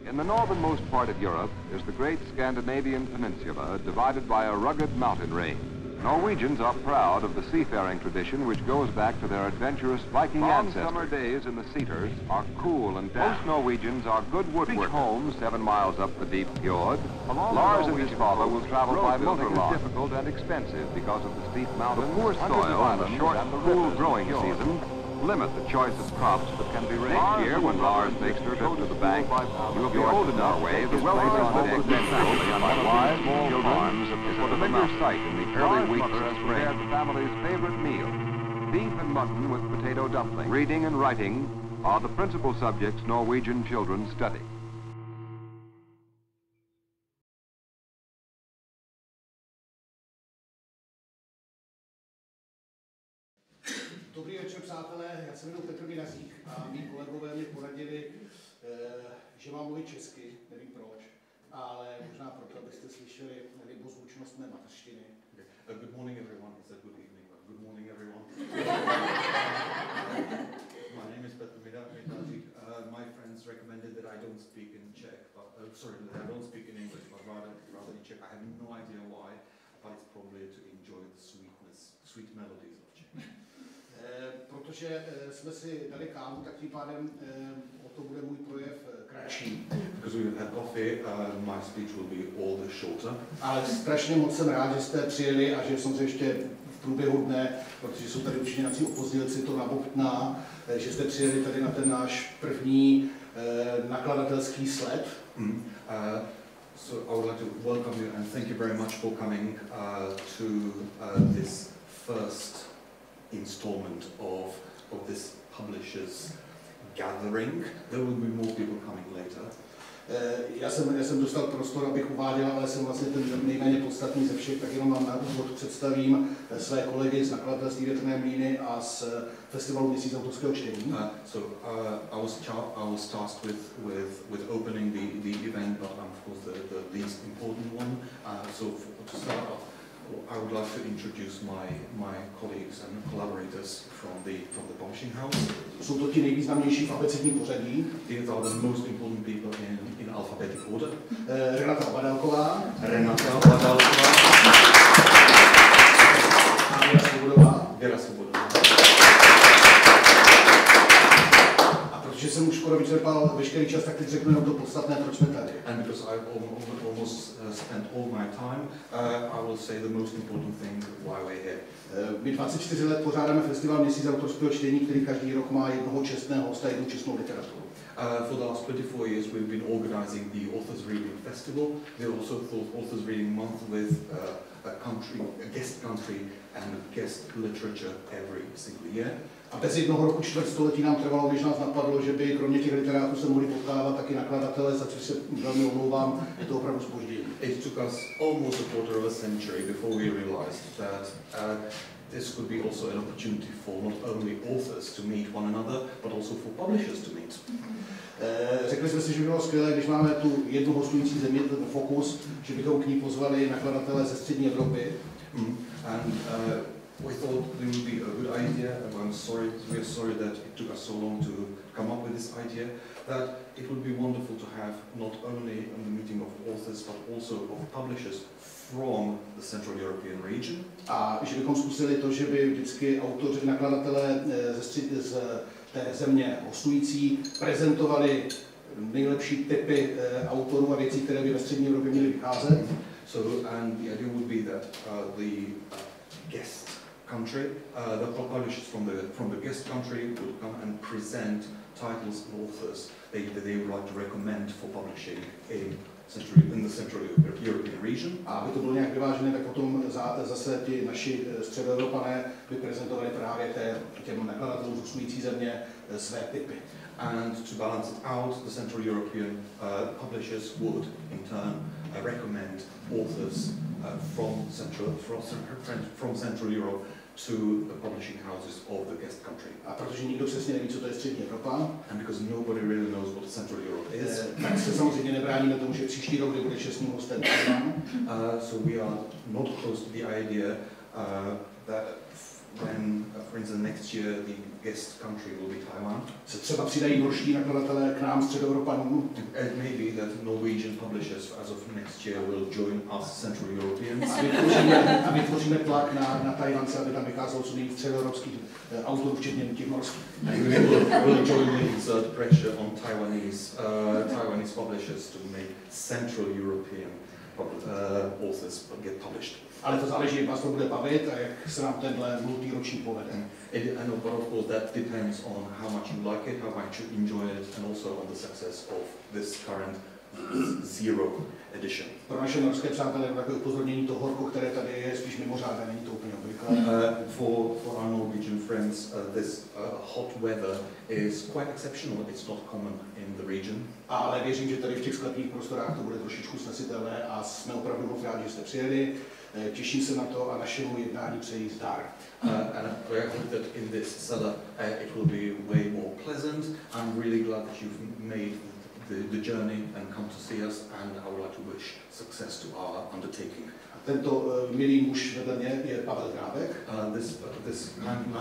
In the northernmost part of Europe is the great Scandinavian peninsula, divided by a rugged mountain range. Norwegians are proud of the seafaring tradition which goes back to their adventurous Viking ancestors. Summer days in the Cedars are cool and damp. Most Norwegians are good woodworkers. Home 7 miles up the deep fjord. Lars and his father will travel by motor log. Difficult and expensive because of the steep mountains. The poor soil and the short, cool growing season limit the choice of crops that can be raised. Next year, when Lars takes her trip to the bank, you will be old in Norway. The well-placed egg family on one of these small farms is a familiar sight in the early weeks of spring. The family's favorite meal, beef and mutton with potato dumpling. Reading and writing are the principal subjects Norwegian children study. Dobrý večer, přátelé, já se jmenuji Petr Vyrazík a mý kolegové mě poradili, že mám mluvit česky, nevím proč, ale možná proto, abyste slyšeli libozvučnost mé mateřštiny. Good morning everyone, it's a good evening, but good morning everyone. My name is Petr Vyrazík. My friends recommended that I don't speak in Czech, but, that I don't speak in English, but rather in Czech. I have no idea why, but it's probably to enjoy the sweet melodies of Czech. Protože jsme si dali kávu, tak tím pádem o to bude můj projev kratší. Because we've had coffee, my speech will be all the shorter. Ale strašně moc jsem rád, že jste přijeli a že samozřejmě ještě v průběhu dne, protože jsou tady určitě nějací opozdilci, to nabobtná, že jste přijeli tady na ten náš první nakladatelský sled. So I would like to welcome you and thank you very much for coming to this first installment of this publishers gathering. There will be more people coming later. Já jsem dostal prostor, abych uváděl, ale jsem vlastně ten nejméně podstatný ze všech, tak jenom vám na úvod představím své kolegy z nakladatelství Větrné mlýny a z festivalu Měsíc autorského čtení. I was tasked with opening the event, but of course the least important one. To start off, I would like to introduce my colleagues and collaborators from the publishing house. Jsou to ti nejvýznamnější v abecedním pořadí. These are the most important people in alphabetic order. Renata Badalková. Věra Svobodová. A protože jsem už skoro vyčerpal veškerý čas, tak teď řeknu jenom to podstatné, proč jsme tady. And because I've almost spent all my time, I will say the most important thing why we're here. My 24 let pořádáme festival Měsíc autorského čtení, který každý rok má jednoho čestného hosta, jednu čestnou literaturu. For the last 24 years we've been organizing the Authors Reading Festival. We also thought Authors Reading Month with a guest country and a guest literature every single year. A bez jednoho roku čtvrtstoletí nám trvalo, když nás napadlo, že by kromě těch literátů se mohli potkávat taky nakladatelé, za což se velmi omlouvám, je to opravdu zpoždění. It took us almost a quarter of a century before we realized that this could be also an opportunity for not only authors to meet one another, but also for publishers to meet. Řekli jsme si, že by bylo skvělé, když máme tu jednu hostující zemi, ten fokus, že bychom k ní pozvali nakladatele ze střední Evropy. We thought it would be a good idea, and we are sorry that it took us so long to come up with this idea, that it would be wonderful to have not only a meeting of authors, but also of publishers from the Central European region. A že bychom zkusili to, že by vždycky autoři, nakladatelé z té země hostující prezentovali nejlepší typy autorů a věcí, které by ve střední Evropě měly vycházet. So, and the idea would be that the guest country, the publishers from the guest country would come and present titles and authors they would like to recommend for publishing in the Central European region. A aby to bylo nějak vyvážené, tak potom zase ti naši středoevropané by prezentovali právě těm nakladatelům z hostující země své typy. And to balance it out, the Central European publishers would in turn recommend authors from Central Europe to the publishing houses of the guest country. A protože nikdo přesně neví, co to je střední Evropa, and because nobody really knows what Central Europe is, tak se samozřejmě nebráníme tomu, že příští rok bude čestným hostem. So we are not close to the idea that when, for instance, next year the guest country will be Taiwan. Se třeba přidají norští nakladatelé k nám středoevropanům. It may be that Norwegian publishers as of next year will join us Central Europeans. A vytvoříme tlak na Tajvance, aby tam vycházelo co nejvíc středoevropských autorů, včetně těch norských. We'll jointly exert pressure on Taiwanese publishers to make Central European authors get published. Ale to záleží, jak vás to bude bavit a jak se nám tenhle multiroční povede. But of course that depends on how much you like it, how much you enjoy it, and also on the success of this current zero edition. Pro naše norské přátelé je takové upozornění, to horko, které tady je, spíš mimořádné, není to úplně obvyklé. For our Norwegian friends, this hot weather is quite exceptional. It's not common in the region. Ale věřím, že tady v těch sklepních prostorách to bude trošičku snesitelné a jsme opravdu moc rádi, že jste přijeli. Těším se na to a našemu jednání přeji zdar. And I hope that in this cellar it will be way more pleasant. I'm really glad that you've made the journey and come to see us, and I would like to wish success to our undertaking. Tento milý muž vedle mě je Pavel Drábek. This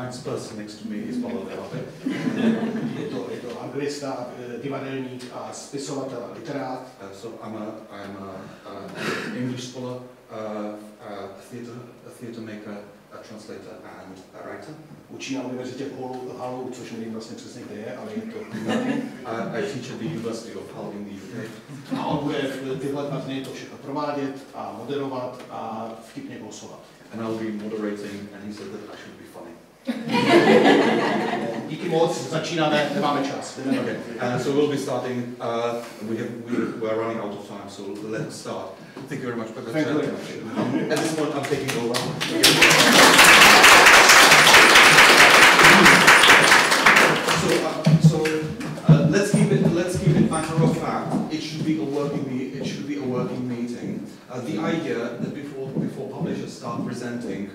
nice person next to me is Pavel Drábek. Je to anglista, divadelník a spisovatel a literát. So I'm an English scholar, a theatre maker, a translator and a writer. Učí na univerzitě v Halu, což nevím vlastně přesně kde je, ale je to. I teach at the University of Hull in the UK. A on bude v tyhle 2 dny to všechno provádět a moderovat a vtipně glosovat. And I'll be moderating, and he said that I should be funny. Díky moc, začínáme, nemáme čas. Okay. So we'll be starting. We're running out of time, so let's start. Thank you very much. Thank you very much. At this point, I'm taking over. Let's keep it matter of fact. It should be a working meeting. The idea that before publishers start presenting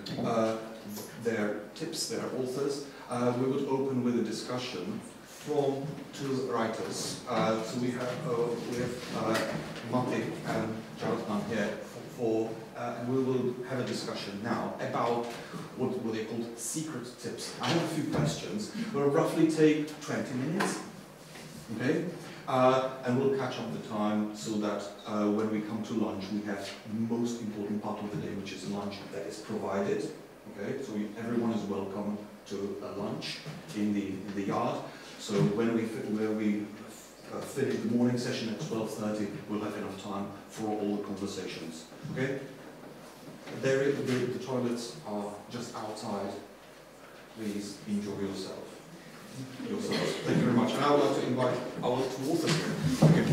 their tips, their authors, we would open with a discussion from 2 writers. So we have Matti and Jarotman here and we will have a discussion now about what they call secret tips. I have a few questions. We'll roughly take 20 minutes. Okay, and we'll catch up the time so that when we come to lunch, we have the most important part of the day, which is lunch that is provided. Okay, so everyone is welcome to a lunch in the yard. So when we finish the morning session at 12:30, we'll have enough time for all the conversations. Okay, the toilets are just outside. Please enjoy yourself. Thank you very much. And I would like to invite our 2 authors here. Okay.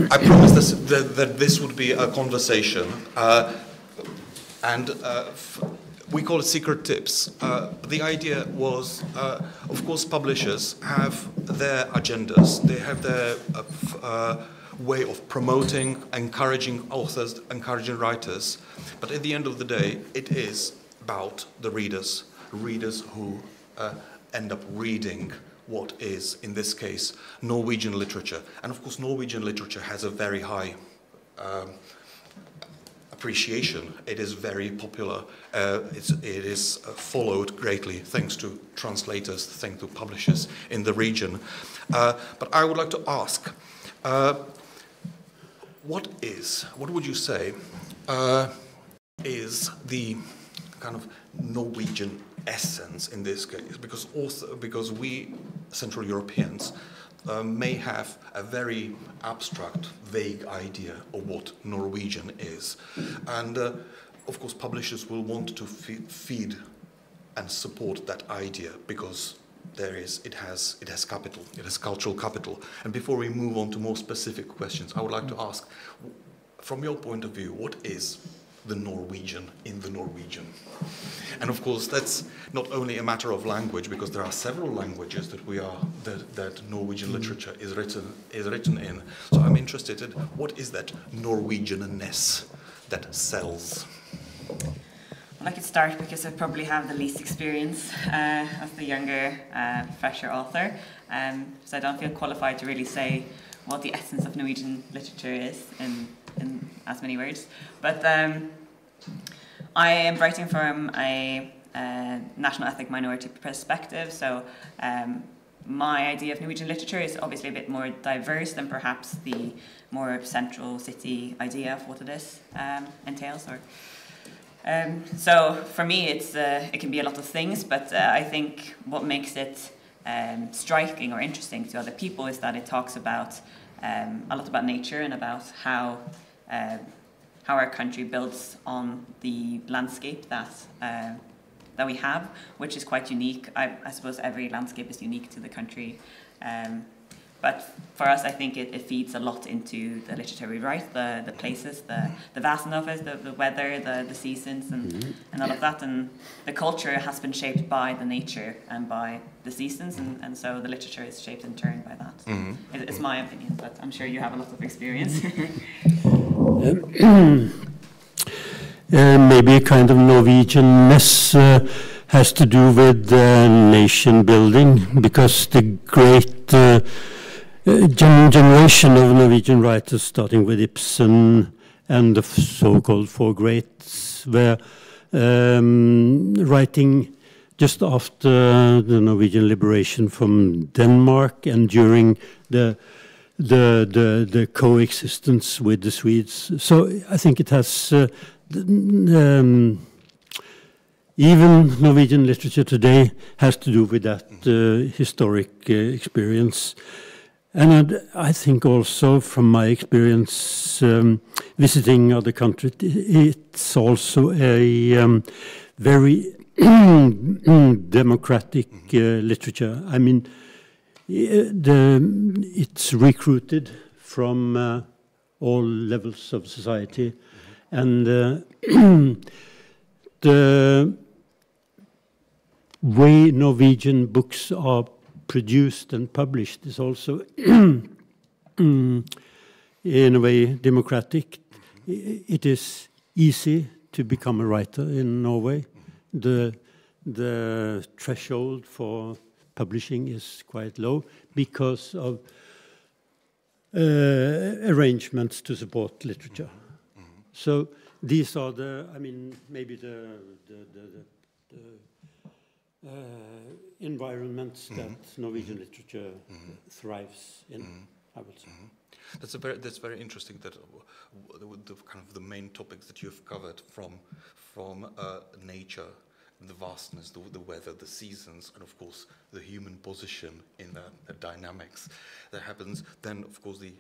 I promised that this would be a conversation, and we call it secret tips. The idea was, of course, publishers have their agendas. They have their way of promoting, encouraging authors, encouraging writers. But at the end of the day, it is about the readers who end up reading what is, in this case, Norwegian literature. And of course, Norwegian literature has a very high appreciation. It is very popular. It is followed greatly thanks to translators, thanks to publishers in the region. But I would like to ask, what would you say is the kind of Norwegian essence in this case? Because we Central Europeans may have a very abstract, vague idea of what Norwegian is. And of course, publishers will want to feed and support that idea because it has capital, it has cultural capital. And before we move on to more specific questions, I would like to ask, from your point of view, what is the Norwegian in the Norwegian? And of course, that's not only a matter of language, because there are several languages that Norwegian literature is written in. So I'm interested in what is that Norwegian-ness that sells? Well, I could start because I probably have the least experience as the younger, fresher author. So I don't feel qualified to really say what the essence of Norwegian literature is in as many words. But I am writing from a national ethnic minority perspective, so my idea of Norwegian literature is obviously a bit more diverse than perhaps the more central city idea of what it is entails. So for me, it can be a lot of things, but I think what makes it striking or interesting to other people is that it talks about a lot about nature and about how our country builds on the landscape that we have, which is quite unique. I suppose every landscape is unique to the country. But for us, I think it feeds a lot into the literature we write, the places, the Vasenhoffs, the weather, the seasons, and all of that. And the culture has been shaped by the nature and by the seasons, and so the literature is shaped in turn by that. It's my opinion, but I'm sure you have a lot of experience. Maybe a kind of Norwegian-ness has to do with nation building, because the great generation of Norwegian writers, starting with Ibsen and the so-called four greats, were writing just after the Norwegian liberation from Denmark and during the coexistence with the Swedes. So I think it has even Norwegian literature today has to do with that historic experience. And I think also from my experience visiting other countries, it's also a very democratic literature. I mean, it's recruited from all levels of society, and the way Norwegian books are produced and published is also in a way democratic. It is easy to become a writer in Norway. The threshold for publishing is quite low because of arrangements to support literature. So these are maybe the environments that Norwegian literature thrives in, I would say. That's very interesting. That the kind of the main topics that you've covered from nature, the vastness, the weather, the seasons, and of course the human position in the dynamics that happens. Then of course the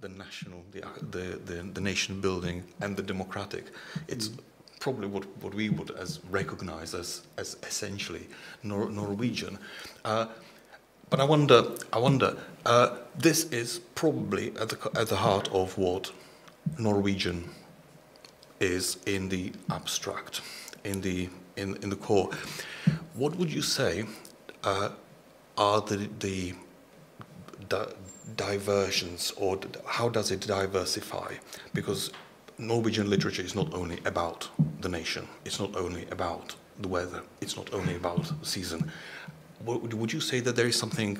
national, the nation building and the democratic. It's probably what we would recognize as essentially Norwegian. But I wonder. This is probably at the heart of what Norwegian is in the abstract, in the core. What would you say are the diversions, or how does it diversify? Because Norwegian literature is not only about the nation, it's not only about the weather, it's not only about the season. Would you say that there is something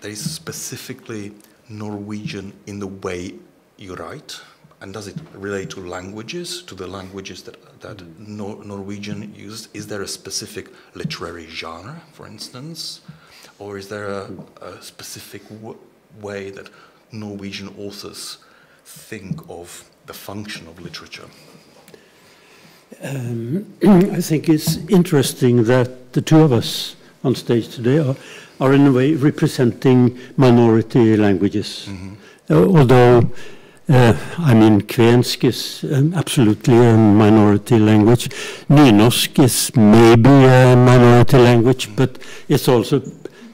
that is specifically Norwegian in the way you write? And does it relate to languages, to the languages that Norwegian uses? Is there a specific literary genre, for instance? Or is there a specific way that Norwegian authors think of the function of literature? I think it's interesting that the two of us on stage today are in a way representing minority languages. Although, I mean, kvensk is absolutely a minority language. Nynorsk is maybe a minority language, but it's also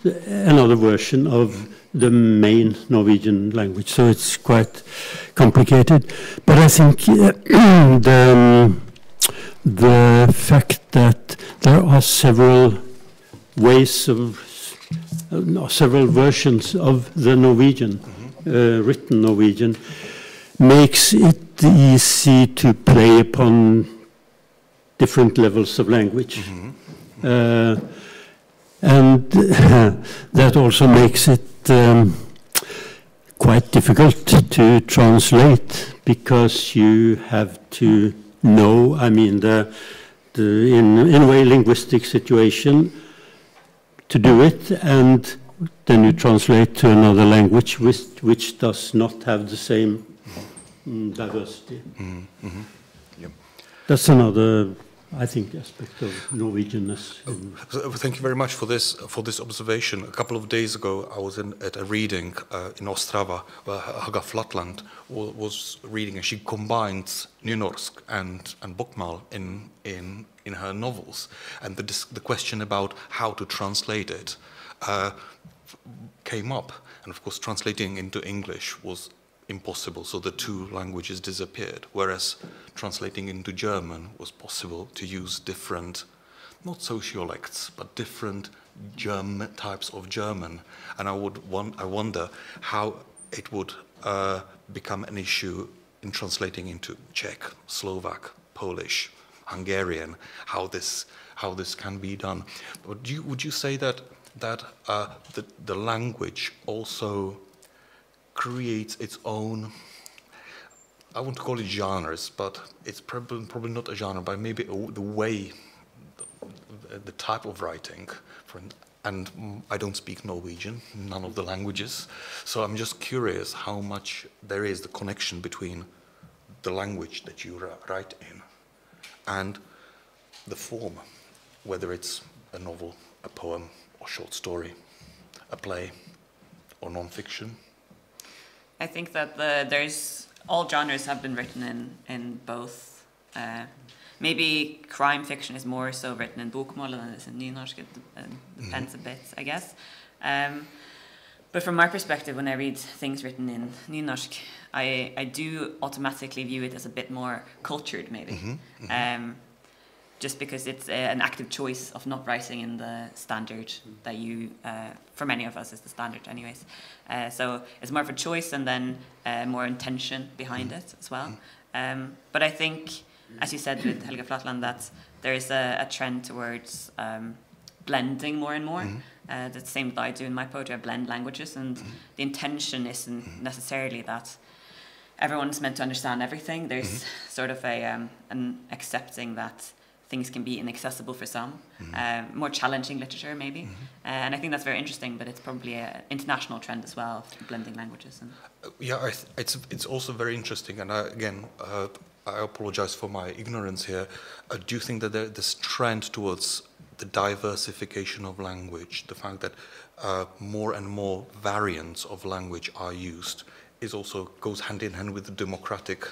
another version of the main Norwegian language, so it's quite complicated. But I think the fact that there are several ways of, several versions of the Norwegian, written Norwegian, makes it easy to play upon different levels of language. And that also makes it quite difficult to translate, because you have to know, I mean, in a way, linguistic situation to do it, and then you translate to another language which does not have the same diversity. Yep. That's another, I think, aspect of Norwegianness. Thank you very much for this observation. A couple of days ago, I was at a reading in Ostrava, where Helga Flatland was reading, and she combines nynorsk and bokmål in her novels. And the question about how to translate it came up. And of course, translating into English was impossible, so the two languages disappeared, whereas translating into German was possible to use different, not sociolects, but different German types of German. And I wonder how it would become an issue in translating into Czech, Slovak, Polish, Hungarian, how this can be done. But would you say that the language also creates its own, I won't call it genres, but it's probably not a genre, but maybe the way, the type of writing. And I don't speak Norwegian, none of the languages, so I'm just curious how much there is the connection between the language that you write in and the form, whether it's a novel, a poem, or short story, a play, or non-fiction. I think that there's all genres have been written in both. Maybe crime fiction is more so written in bokmål than it is in nynorsk. It depends a bit, I guess. But from my perspective, when I read things written in nynorsk, I do automatically view it as a bit more cultured, maybe. Just because it's an active choice of not writing in the standard that you, for many of us, is the standard anyways. So it's more of a choice, and then more intention behind it as well. But I think, as you said with Helga Flatland, that there is a trend towards blending more and more. The same that I do in my poetry, I blend languages, and the intention isn't necessarily that everyone's meant to understand everything. There's sort of an accepting that things can be inaccessible for some, more challenging literature maybe, and I think that's very interesting. But it's probably an international trend as well, blending languages. And yeah, it's also very interesting. And I apologize for my ignorance here. Do you think that this trend towards the diversification of language, the fact that more and more variants of language are used, goes hand in hand with the democratic?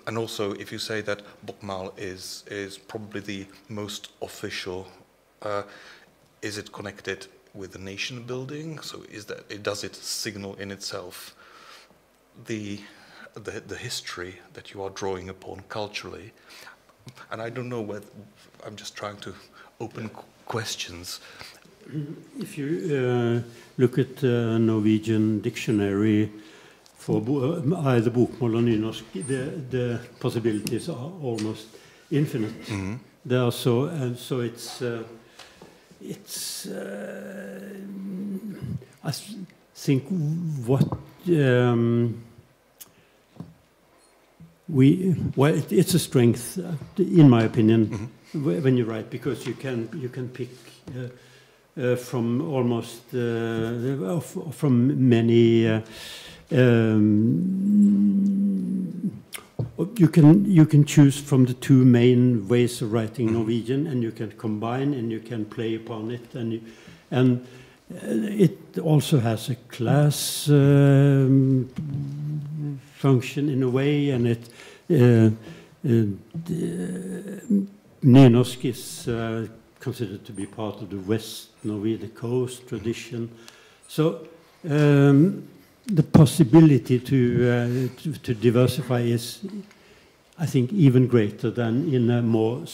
And also, if you say that bokmål is probably the most official, is it connected with the nation building? So does it signal in itself the history that you are drawing upon culturally? And I don't know whether, I'm just trying to open questions. if you look at the Norwegian dictionary for either bokmål or nynorsk, the possibilities are almost infinite. There are so it's I think what it's a strength, in my opinion, when you write, because you can pick from almost from many. You can choose from the two main ways of writing Norwegian, and you can combine and you can play upon it, and it also has a class function in a way, and nynorsk is considered to be part of the West Norwegian coast tradition, so. The possibility to diversify is, I think, even greater than in a more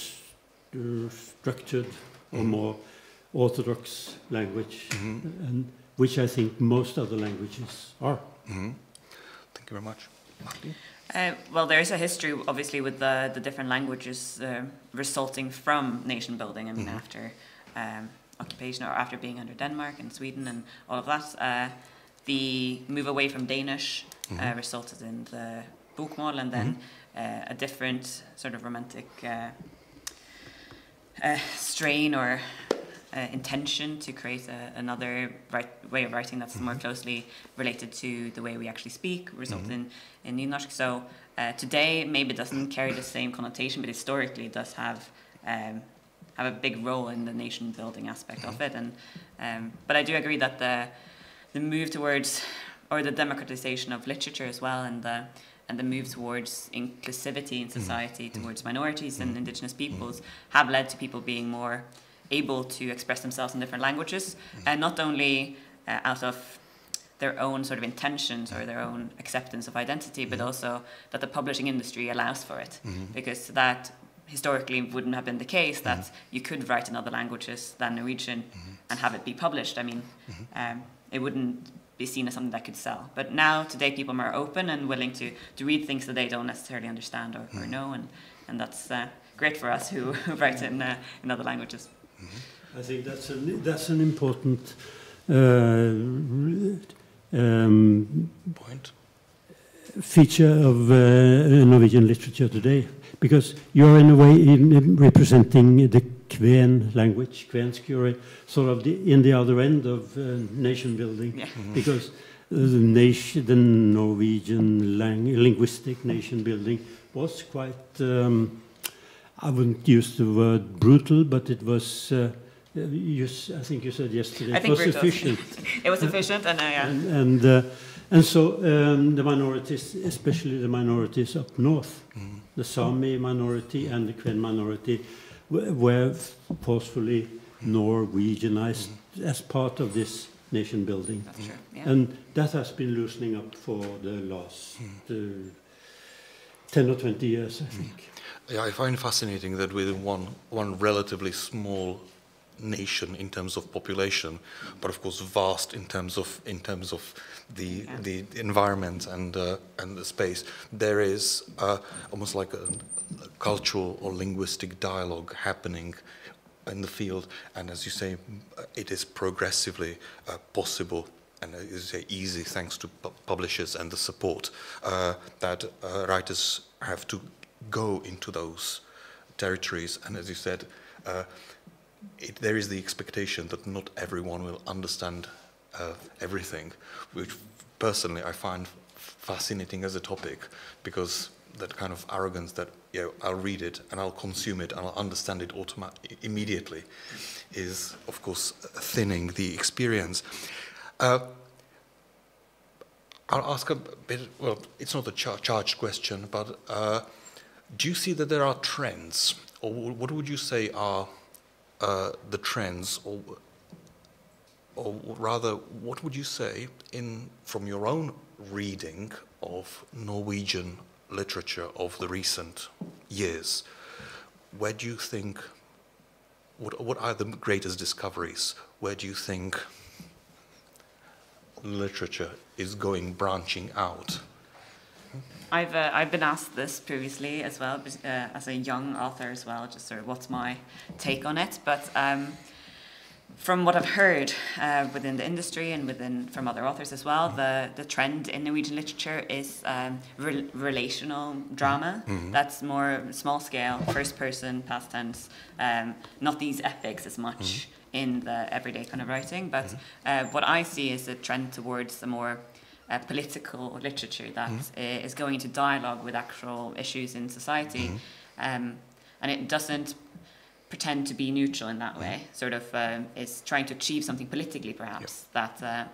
structured or more orthodox language, and which I think most other languages are. Thank you very much. Martin? Well, there is a history, obviously, with the different languages resulting from nation building. I mean, after occupation or after being under Denmark and Sweden and all of that. The move away from Danish resulted in the bokmål, and then a different sort of romantic strain or intention to create another way of writing that's more closely related to the way we actually speak, resulted in nynorsk. So today maybe it doesn't carry the same connotation, but historically it does have a big role in the nation building aspect of it. And but I do agree that the move towards, or the democratization of literature as well, and the move towards inclusivity in society, towards minorities and indigenous peoples, have led to people being more able to express themselves in different languages, and not only out of their own sort of intentions or their own acceptance of identity, but also that the publishing industry allows for it, because that historically wouldn't have been the case, that you could write in other languages than Norwegian and have it be published. I mean, it wouldn't be seen as something that could sell. But now, today, people are more open and willing to read things that they don't necessarily understand or know, and that's great for us who write in other languages. I think that's an important Point. feature of Norwegian literature today, because you're in a way representing the Kven language, kvensk, you're sort of in the other end of nation building, because the Norwegian linguistic nation building was quite, I wouldn't use the word brutal, but it was, I think you said yesterday, it was efficient. It was efficient, and and so the minorities, especially the minorities up north, the Sami minority and the Kven minority, were forcefully Norwegianized as part of this nation building. That's true, yeah. And that has been loosening up for the last 10 or 20 years, I think. Yeah, I find fascinating that within one relatively small nation in terms of population, but of course vast in terms of the environment and the space, there is almost like a cultural or linguistic dialogue happening in the field, and as you say, it is progressively possible and as you say easy thanks to publishers and the support that writers have to go into those territories. And as you said, there is the expectation that not everyone will understand everything, which personally I find fascinating as a topic, because that kind of arrogance that, you know, I'll read it and I'll consume it and I'll understand it immediately is, of course, thinning the experience. I'll ask a bit, well, it's not a charged question, but do you see that there are trends, or what would you say are the trends, or rather, what would you say from your own reading of Norwegian literature of the recent years? Where do you think what are the greatest discoveries? Where do you think literature is going, branching out? I've been asked this previously as well, as a young author as well, just sort of what's my take on it. But from what I've heard within the industry and from other authors as well, the trend in Norwegian literature is relational drama. That's more small scale, first person, past tense, not these epics as much in the everyday kind of writing. But what I see is a trend towards a more political literature that is going into dialogue with actual issues in society, and it doesn't pretend to be neutral in that way, sort of is trying to achieve something politically perhaps, that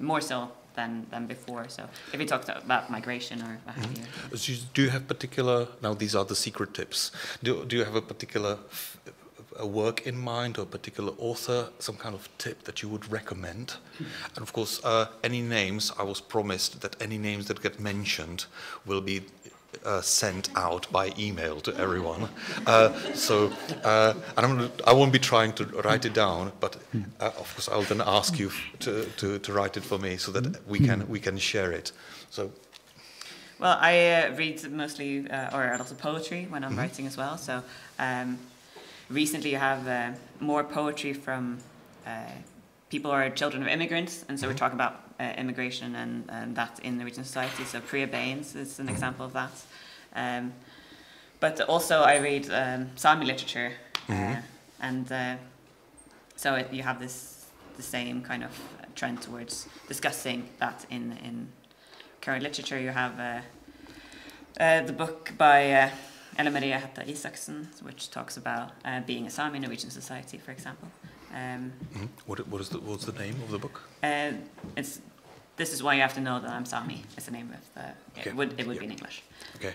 more so than before. So if we talk about migration or what have you. So do you have particular, now these are the secret tips, do you have a particular a work in mind or a particular author, some kind of tip that you would recommend? And of course, any names, I was promised that any names that get mentioned will be sent out by email to everyone. And I won't be trying to write it down, but of course I'll then ask you to write it for me so that we can share it. So. Well, I read mostly or a lot of poetry when I'm writing as well. So recently you have more poetry from people who are children of immigrants, and so we're talking about immigration and that in the Norwegian society. So Priya Baines is an example of that. But also I read Sami literature, and so you have the same kind of trend towards discussing that in current literature. You have the book by Ella Maria Hetta Isaksen, which talks about being a Sami in Norwegian society, for example. What's the name of the book? This is why you have to know that I'm Sami. It's the name of the. Okay. It would be in English. Okay.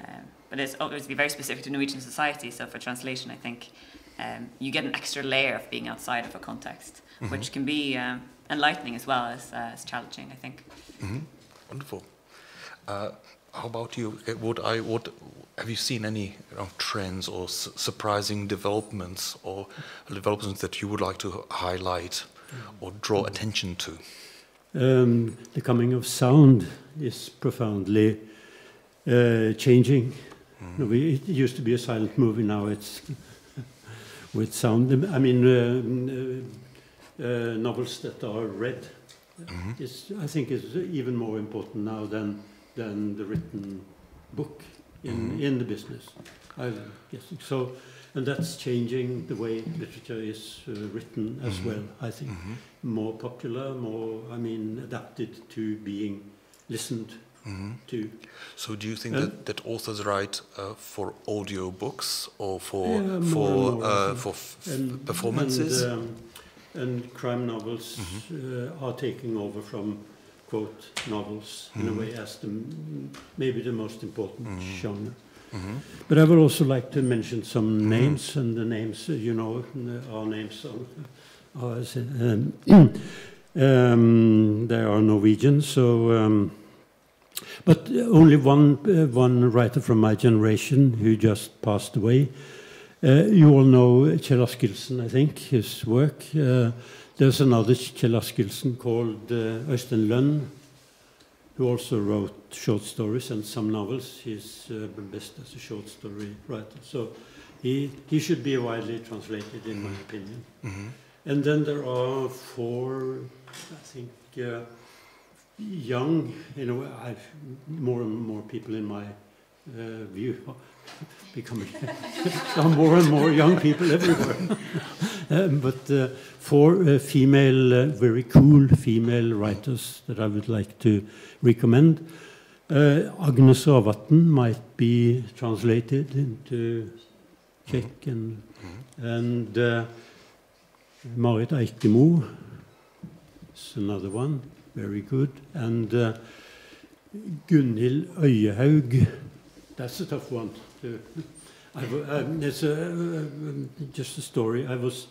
But it's obviously very specific to Norwegian society. So for translation, I think you get an extra layer of being outside of a context, which can be enlightening as well as challenging, I think. Wonderful. How about you? Have you seen any trends or surprising developments or developments that you would like to highlight or draw attention to? The coming of sound is profoundly changing. It used to be a silent movie, now it's with sound. I mean, novels that are read, I think is even more important now than the written book in the business. I guess so, and that's changing the way literature is written as well. I think more popular, more adapted to being listened to. So, do you think that authors write for audio books or for performances? And crime novels are taking over from quote novels in a way as maybe the most important genre. But I would also like to mention some names, and the names, our names they are Norwegian. So, but only one writer from my generation who just passed away. You all know Kjell Askildsen, I think, his work. There's another Kjell Askildsen called Øystein Lønn, who also wrote short stories and some novels. He's best as a short story writer. So he should be widely translated, in my opinion. And then there are four, I think, young, more and more people in my view becoming more and more young people everywhere. But four female, very cool female writers that I would like to recommend. Agnes Ravatn might be translated into Czech, and Marit Eikemo is another one, very good. And Gunhild Øyehaug, that's a tough one. It's just a story. I was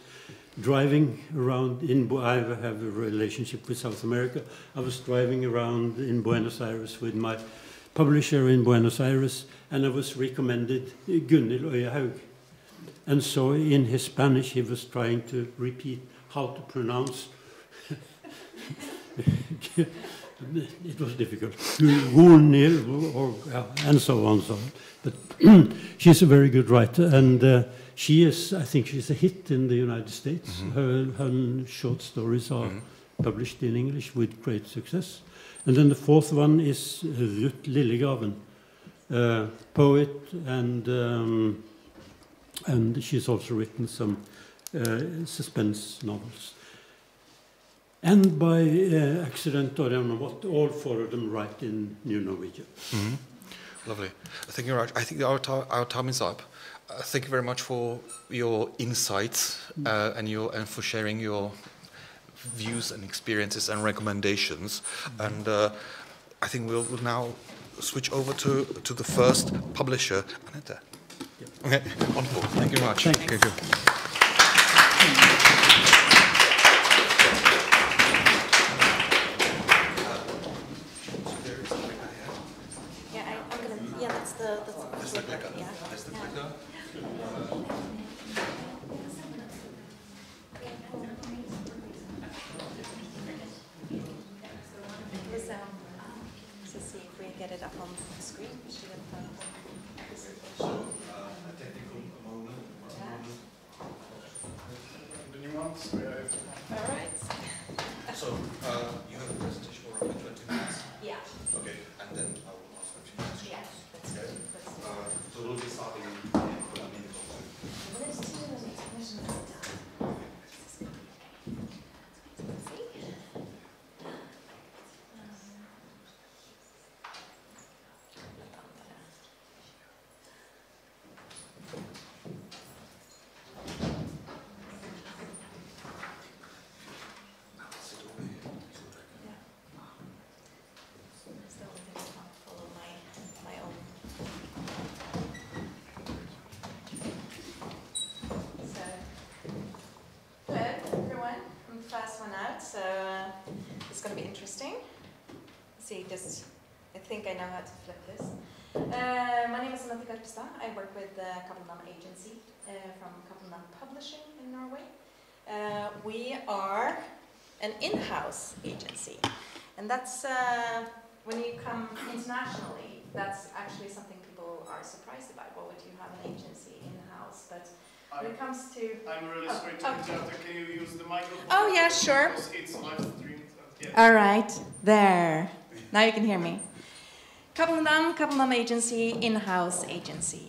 driving around I have a relationship with South America. I was driving around in Buenos Aires with my publisher in Buenos Aires, and I was recommended Gunhild Øyehaug. And so in his Spanish he was trying to repeat how to pronounce. It was difficult. And so on. But she's a very good writer, and she is, I think she's a hit in the United States. Her short stories are published in English with great success. And then the fourth one is Ruth Lillegraven, poet, and she's also written some suspense novels. And by accident, or I don't know what, all four of them write in New Norwegian. Lovely. Thank you very much. I think our time is up. Thank you very much for your insights and for sharing your views and experiences and recommendations. And I think we'll now switch over to the first publisher, Anette. Yeah. Okay, wonderful. Thank you very much. Thank you. I think I know how to flip this. My name is Anette Garpestad. I work with the Cappelen Dam Agency from Cappelen Dam Publishing in Norway. We are an in-house agency, and that's when you come internationally, that's actually something people are surprised about. Well, would you have an agency in-house? But when it comes to... I'm really sorry to interrupt. Can you use the microphone? Oh, yeah, sure. Because it's live streamed. Yeah. All right, there. Now you can hear me. Cappelen Dam Agency, in-house agency.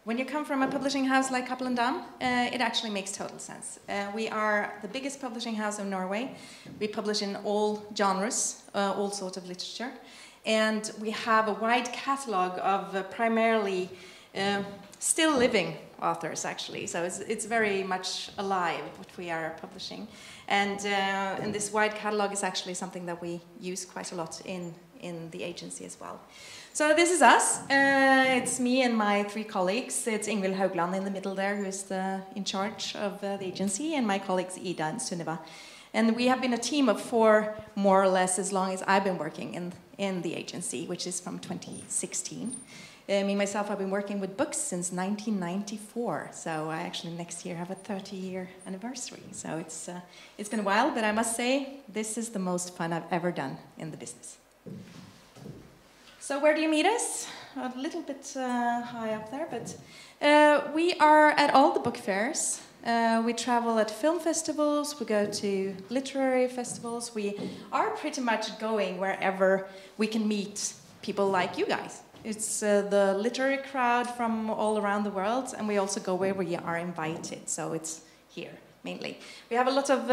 When you come from a publishing house like Cappelen Dam, it actually makes total sense. We are the biggest publishing house in Norway. We publish in all genres, all sorts of literature. And we have a wide catalog of primarily still living authors, actually. So it's very much alive, what we are publishing. And this wide catalog is actually something that we use quite a lot in the agency as well. So this is us. It's me and my 3 colleagues. It's Ingvild Haugland in the middle there, who is in charge of the agency, and my colleagues Ida and Sunniva. And we have been a team of 4, more or less, as long as I've been working in the agency, which is from 2016. Me, myself, I've been working with books since 1994. So I actually next year have a 30-year anniversary. So it's been a while, but I must say, this is the most fun I've ever done in the business. So where do you meet us? A little bit high up there, but we are at all the book fairs. We travel at film festivals, we go to literary festivals. We are pretty much going wherever we can meet people like you guys. It's the literary crowd from all around the world, and we also go where we are invited, so it's here, mainly. We have a lot of,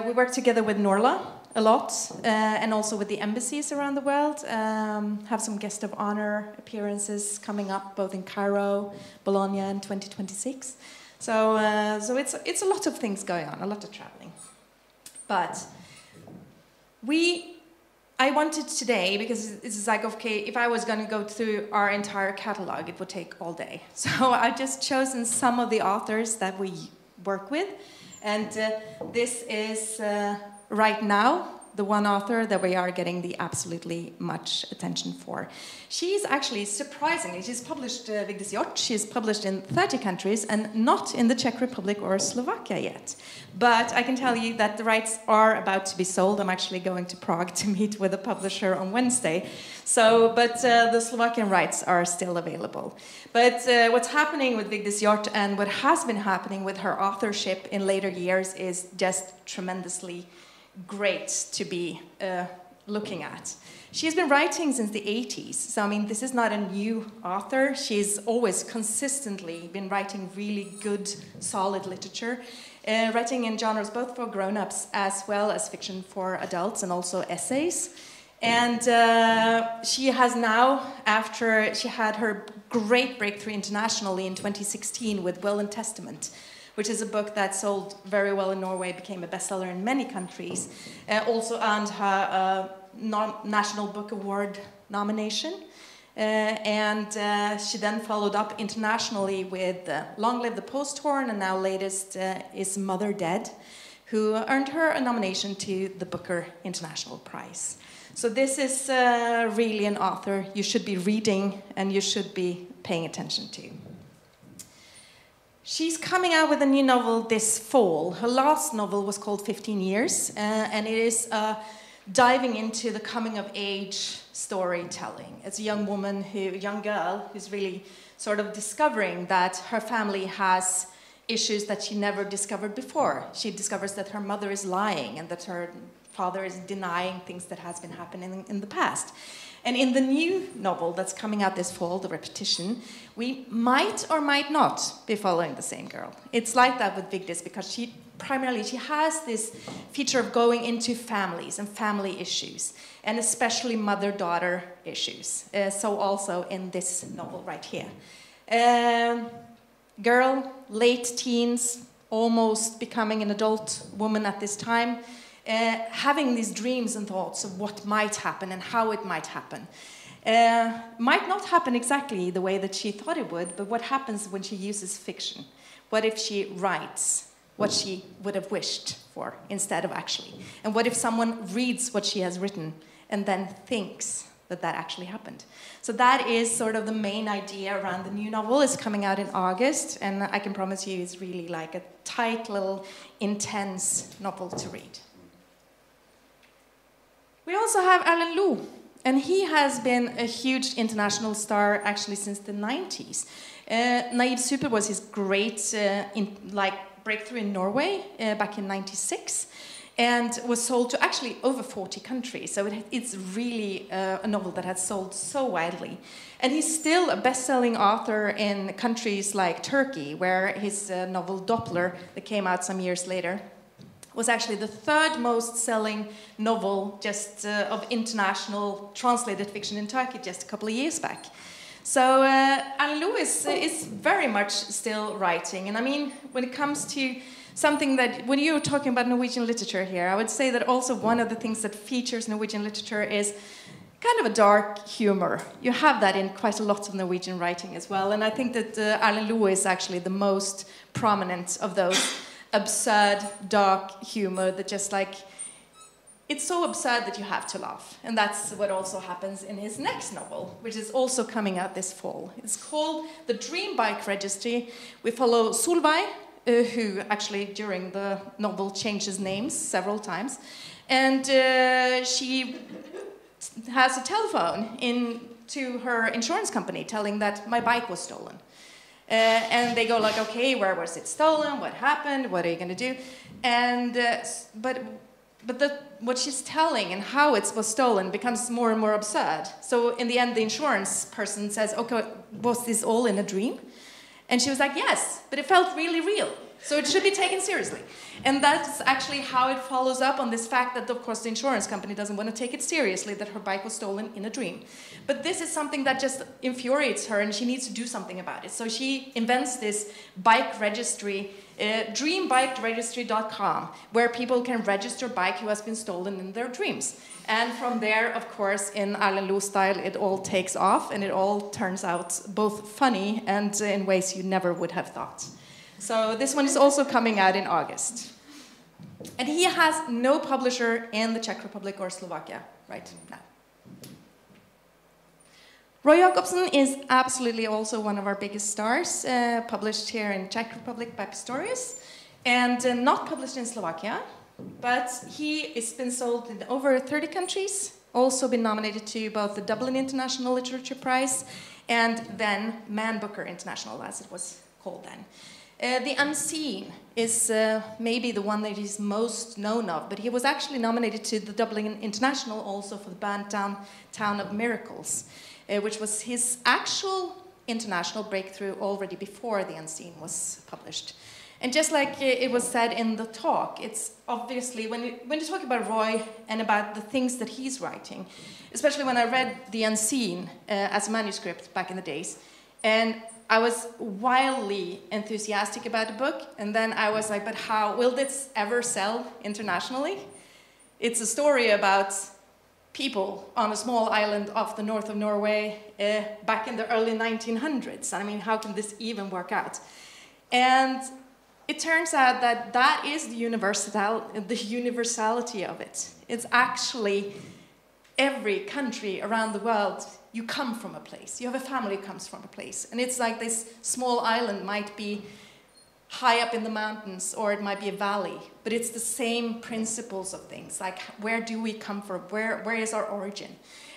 we work together with NORLA a lot, and also with the embassies around the world. Have some guest of honor appearances coming up, both in Cairo, Bologna, and 2026. So it's a lot of things going on, a lot of traveling. But I wanted today, because it's like, okay, if I was going to go through our entire catalog, it would take all day. So I've just chosen some of the authors that we work with. And this is, right now, the one author that we are getting the absolutely much attention for. She's actually, surprisingly, she's published Vigdis Hjorth, she's published in 30 countries and not in the Czech Republic or Slovakia yet. But I can tell you that the rights are about to be sold. I'm actually going to Prague to meet with a publisher on Wednesday. But the Slovakian rights are still available. But what's happening with Vigdis Hjorth and what has been happening with her authorship in later years is just tremendously great to be looking at. She's been writing since the 80s, so I mean, this is not a new author. She's always consistently been writing really good, solid literature, writing in genres both for grown-ups as well as fiction for adults and also essays. And she has now, after she had her great breakthrough internationally in 2016 with Will and Testament, which is a book that sold very well in Norway, became a bestseller in many countries, also earned her National Book Award nomination. She then followed up internationally with Long Live the Posthorn, and now latest is Mother Dead, who earned her a nomination to the Booker International Prize. So this is really an author you should be reading and you should be paying attention to. She's coming out with a new novel this fall. Her last novel was called 15 Years, and it is diving into the coming-of-age storytelling. It's a young woman, a young girl, who's really sort of discovering that her family has issues that she never discovered before. She discovers that her mother is lying and that her father is denying things that has been happening in the past. And in the new novel that's coming out this fall, The Repetition, we might or might not be following the same girl. It's like that with Vigdis because she has this feature of going into families and family issues, and especially mother-daughter issues. So also in this novel right here. Girl, late teens, almost becoming an adult woman at this time, having these dreams and thoughts of what might happen and how it might happen. Might not happen exactly the way that she thought it would, but what happens when she uses fiction? What if she writes what she would have wished for instead of actually? And what if someone reads what she has written and then thinks that that actually happened? So that is sort of the main idea around the new novel. It's coming out in August, and I can promise you it's really like a tight little intense novel to read. We also have Alan Lu, and he has been a huge international star actually since the 90s. Naive Super was his great breakthrough in Norway back in '96, and was sold to actually over 40 countries. So it's really a novel that has sold so widely. And he's still a best-selling author in countries like Turkey, where his novel Doppler, that came out some years later, was actually the third most selling novel just of international translated fiction in Turkey just a couple of years back. So Alan Lu is very much still writing. And I mean, when it comes to something that, when you're talking about Norwegian literature here, I would say that also one of the things that features Norwegian literature is kind of a dark humor. You have that in quite a lot of Norwegian writing as well. And I think that Alan Lu is actually the most prominent of those absurd, dark humor that just like, it's so absurd that you have to laugh. And that's what also happens in his next novel, which is also coming out this fall. It's called The Dream Bike Registry. We follow Solveig, who actually during the novel changes names several times. And she has a telephone to her insurance company telling that my bike was stolen. And they go like, okay, where was it stolen? What happened? What are you going to do? And what she's telling and how it was stolen becomes more and more absurd. So in the end, the insurance person says, okay, was this all in a dream? And she was like, yes, but it felt really real. So it should be taken seriously. And that's actually how it follows up on this fact that, of course, the insurance company doesn't want to take it seriously that her bike was stolen in a dream. But this is something that just infuriates her, and she needs to do something about it. So she invents this bike registry, dreambikeregistry.com, where people can register a bike who has been stolen in their dreams. And from there, of course, in Alan Lu style, it all takes off, and it all turns out both funny and in ways you never would have thought. So this one is also coming out in August. And he has no publisher in the Czech Republic or Slovakia right now. Roy Jacobsen is absolutely also one of our biggest stars, published here in Czech Republic by Pistorius, and not published in Slovakia, but he has been sold in over 30 countries, also been nominated to both the Dublin International Literature Prize and then Man Booker International, as it was called then. The Unseen is maybe the one that he's most known of, but he was actually nominated to the Dublin International also for the band Town of Miracles, which was his actual international breakthrough already before The Unseen was published. And just like it was said in the talk, it's obviously, when you talk about Roy and about the things that he's writing, especially when I read The Unseen as a manuscript back in the days, and I was wildly enthusiastic about the book, and then I was like, but how will this ever sell internationally? It's a story about people on a small island off the north of Norway back in the early 1900s. I mean, how can this even work out? And it turns out that that is the universality of it. It's actually every country around the world, you come from a place. You have a family who comes from a place. And it's like this small island might be high up in the mountains, or it might be a valley, but it's the same principles of things, like where do we come from, where is our origin?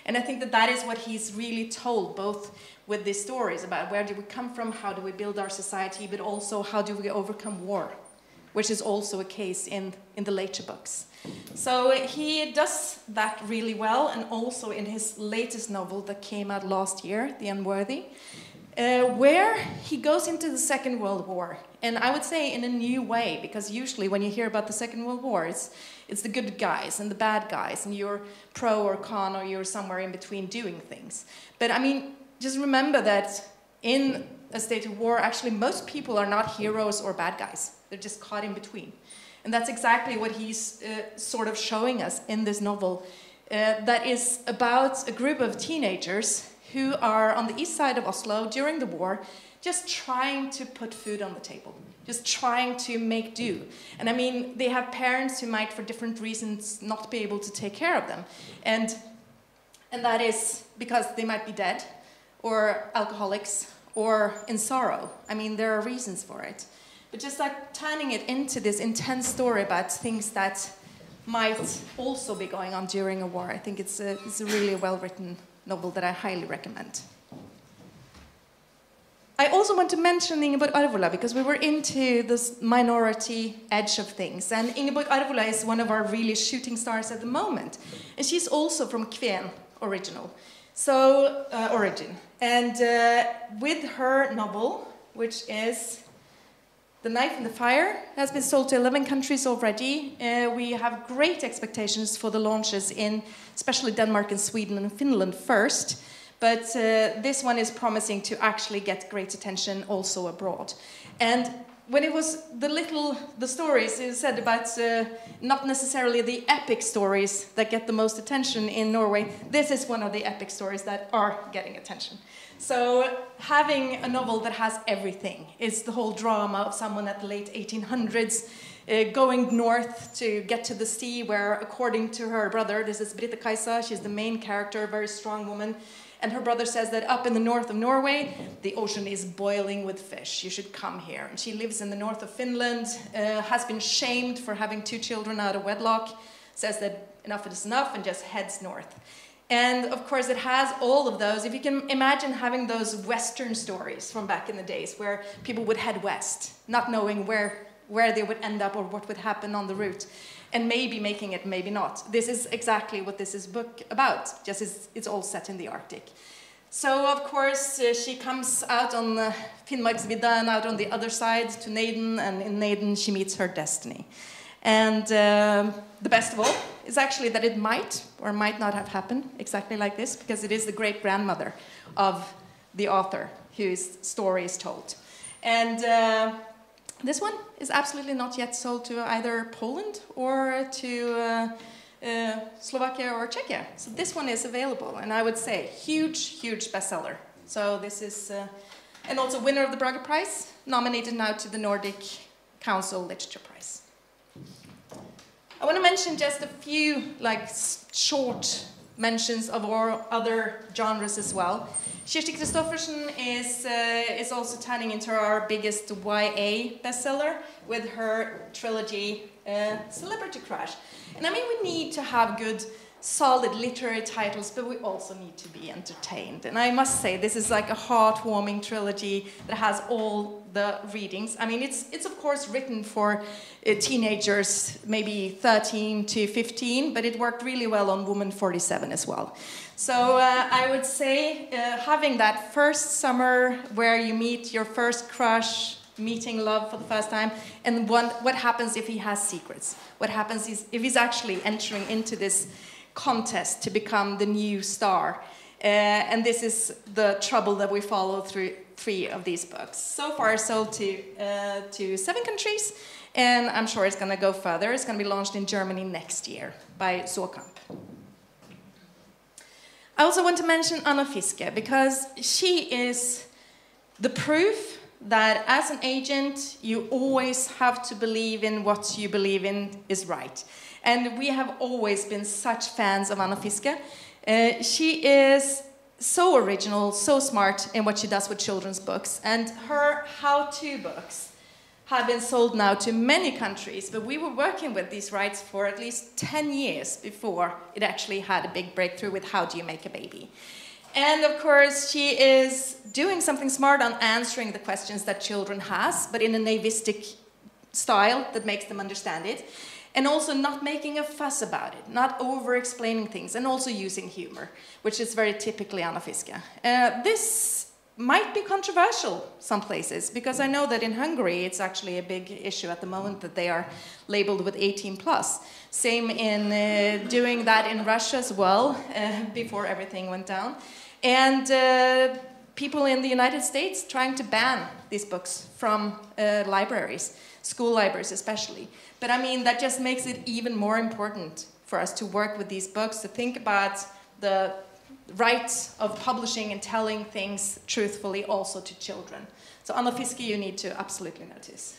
And I think that that is what he's really told, both with these stories about where do we come from, how do we build our society, but also how do we overcome war, which is also a case in the later books. So he does that really well, and also in his latest novel that came out last year, The Unworthy, where he goes into the Second World War. And I would say in a new way, because usually when you hear about the Second World War, it's the good guys and the bad guys, and you're pro or con, or you're somewhere in between doing things. But I mean, just remember that in a state of war, actually most people are not heroes or bad guys. They're just caught in between. And that's exactly what he's sort of showing us in this novel. That is about a group of teenagers who are on the east side of Oslo during the war, just trying to put food on the table, just trying to make do. And I mean, they have parents who might, for different reasons, not be able to take care of them. And that is because they might be dead, or alcoholics, or in sorrow. I mean, there are reasons for it. But just like turning it into this intense story about things that might also be going on during a war, I think it's a really well-written novel that I highly recommend. I also want to mention Ingeborg Arvola, because we were into this minority edge of things. And Ingeborg Arvola is one of our really shooting stars at the moment. And she's also from Kven origin. And with her novel, which is The Knife in the Fire, has been sold to 11 countries already. We have great expectations for the launches in especially Denmark and Sweden and Finland first. But this one is promising to actually get great attention also abroad. And when it was the stories, it said about not necessarily the epic stories that get the most attention in Norway. This is one of the epic stories that are getting attention. So having a novel that has everything is the whole drama of someone at the late 1800s going north to get to the sea, where, according to her brother, this is Britta Kajsa, she's the main character, a very strong woman, and her brother says that up in the north of Norway, the ocean is boiling with fish. You should come here. And she lives in the north of Finland, has been shamed for having 2 children out of wedlock, says that enough is enough, and just heads north. And of course it has all of those. If you can imagine having those Western stories from back in the days where people would head west, not knowing where they would end up or what would happen on the route, and maybe making it, maybe not. This is exactly what this is book about, just it's all set in the Arctic. So of course she comes out on Finnmarksvidda and out on the other side to Neiden, and in Neiden she meets her destiny. And the best of all is actually that it might or might not have happened exactly like this, because it is the great-grandmother of the author whose story is told. And this one is absolutely not yet sold to either Poland or to Slovakia or Czechia. So this one is available, and I would say huge, huge bestseller. So this is, and also winner of the Braga Prize, nominated now to the Nordic Council Literature Prize. I want to mention just a few like short mentions of our other genres as well. Kirsti Kristoffersen is also turning into our biggest YA bestseller with her trilogy Celebrity Crush. And I mean, we need to have good, solid literary titles, but we also need to be entertained. And I must say, this is like a heartwarming trilogy that has all the readings. I mean, it's of course written for teenagers, maybe 13 to 15, but it worked really well on Woman 47 as well. So I would say having that first summer where you meet your first crush, meeting love for the first time, and what happens if he has secrets? What happens if he's actually entering into this contest to become the new star? And this is the trouble that we follow through 3 of these books. So far sold to 7 countries, and I'm sure it's going to go further. It's going to be launched in Germany next year by Zokamp. I also want to mention Anna Fiske, because she is the proof that as an agent, you always have to believe in what you believe in is right. And we have always been such fans of Anna Fiske. She is so original, so smart in what she does with children's books. And her how-to books have been sold now to many countries, but we were working with these rights for at least 10 years before it actually had a big breakthrough with How Do You Make a Baby? And of course, she is doing something smart on answering the questions that children has, but in a naivistic style that makes them understand it. And also not making a fuss about it, not over-explaining things, and also using humor, which is very typically Anna Fiske. This might be controversial some places, because I know that in Hungary it's actually a big issue at the moment that they are labeled with 18+. Same in doing that in Russia as well, before everything went down. And people in the United States trying to ban these books from libraries, school libraries especially. But I mean, that just makes it even more important for us to work with these books, to think about the rights of publishing and telling things truthfully also to children. So Anna Fiske you need to absolutely notice.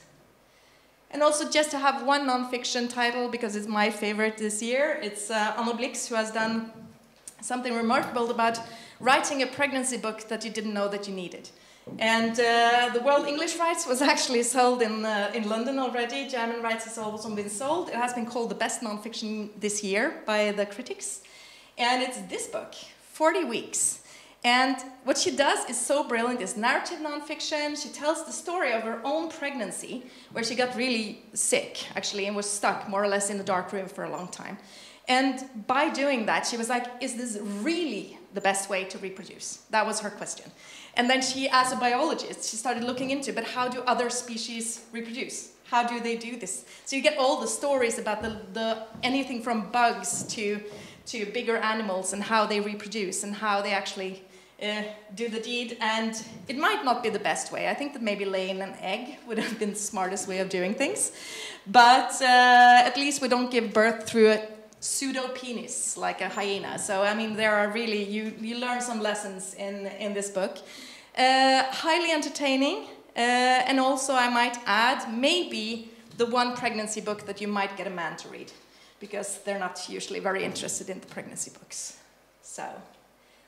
And also just to have one non-fiction title, because it's my favorite this year, it's Anna Blix, who has done something remarkable about writing a pregnancy book that you didn't know that you needed. And the world English rights was actually sold in London already. German rights has also been sold. It has been called the best non-fiction this year by the critics. And it's this book, 40 Weeks. And what she does is so brilliant. It's narrative nonfiction. She tells the story of her own pregnancy, where she got really sick, actually, and was stuck more or less in the dark room for a long time. And by doing that, she was like, is this really the best way to reproduce? That was her question. And then she, as a biologist, she started looking into, but how do other species reproduce? How do they do this? So you get all the stories about anything from bugs to bigger animals and how they reproduce and how they actually do the deed. And it might not be the best way. I think that maybe laying an egg would have been the smartest way of doing things. But at least we don't give birth through a pseudo-penis like a hyena. So, I mean, there are really, you learn some lessons in this book. Highly entertaining. And also, I might add, maybe the one pregnancy book that you might get a man to read, because they're not usually very interested in the pregnancy books. So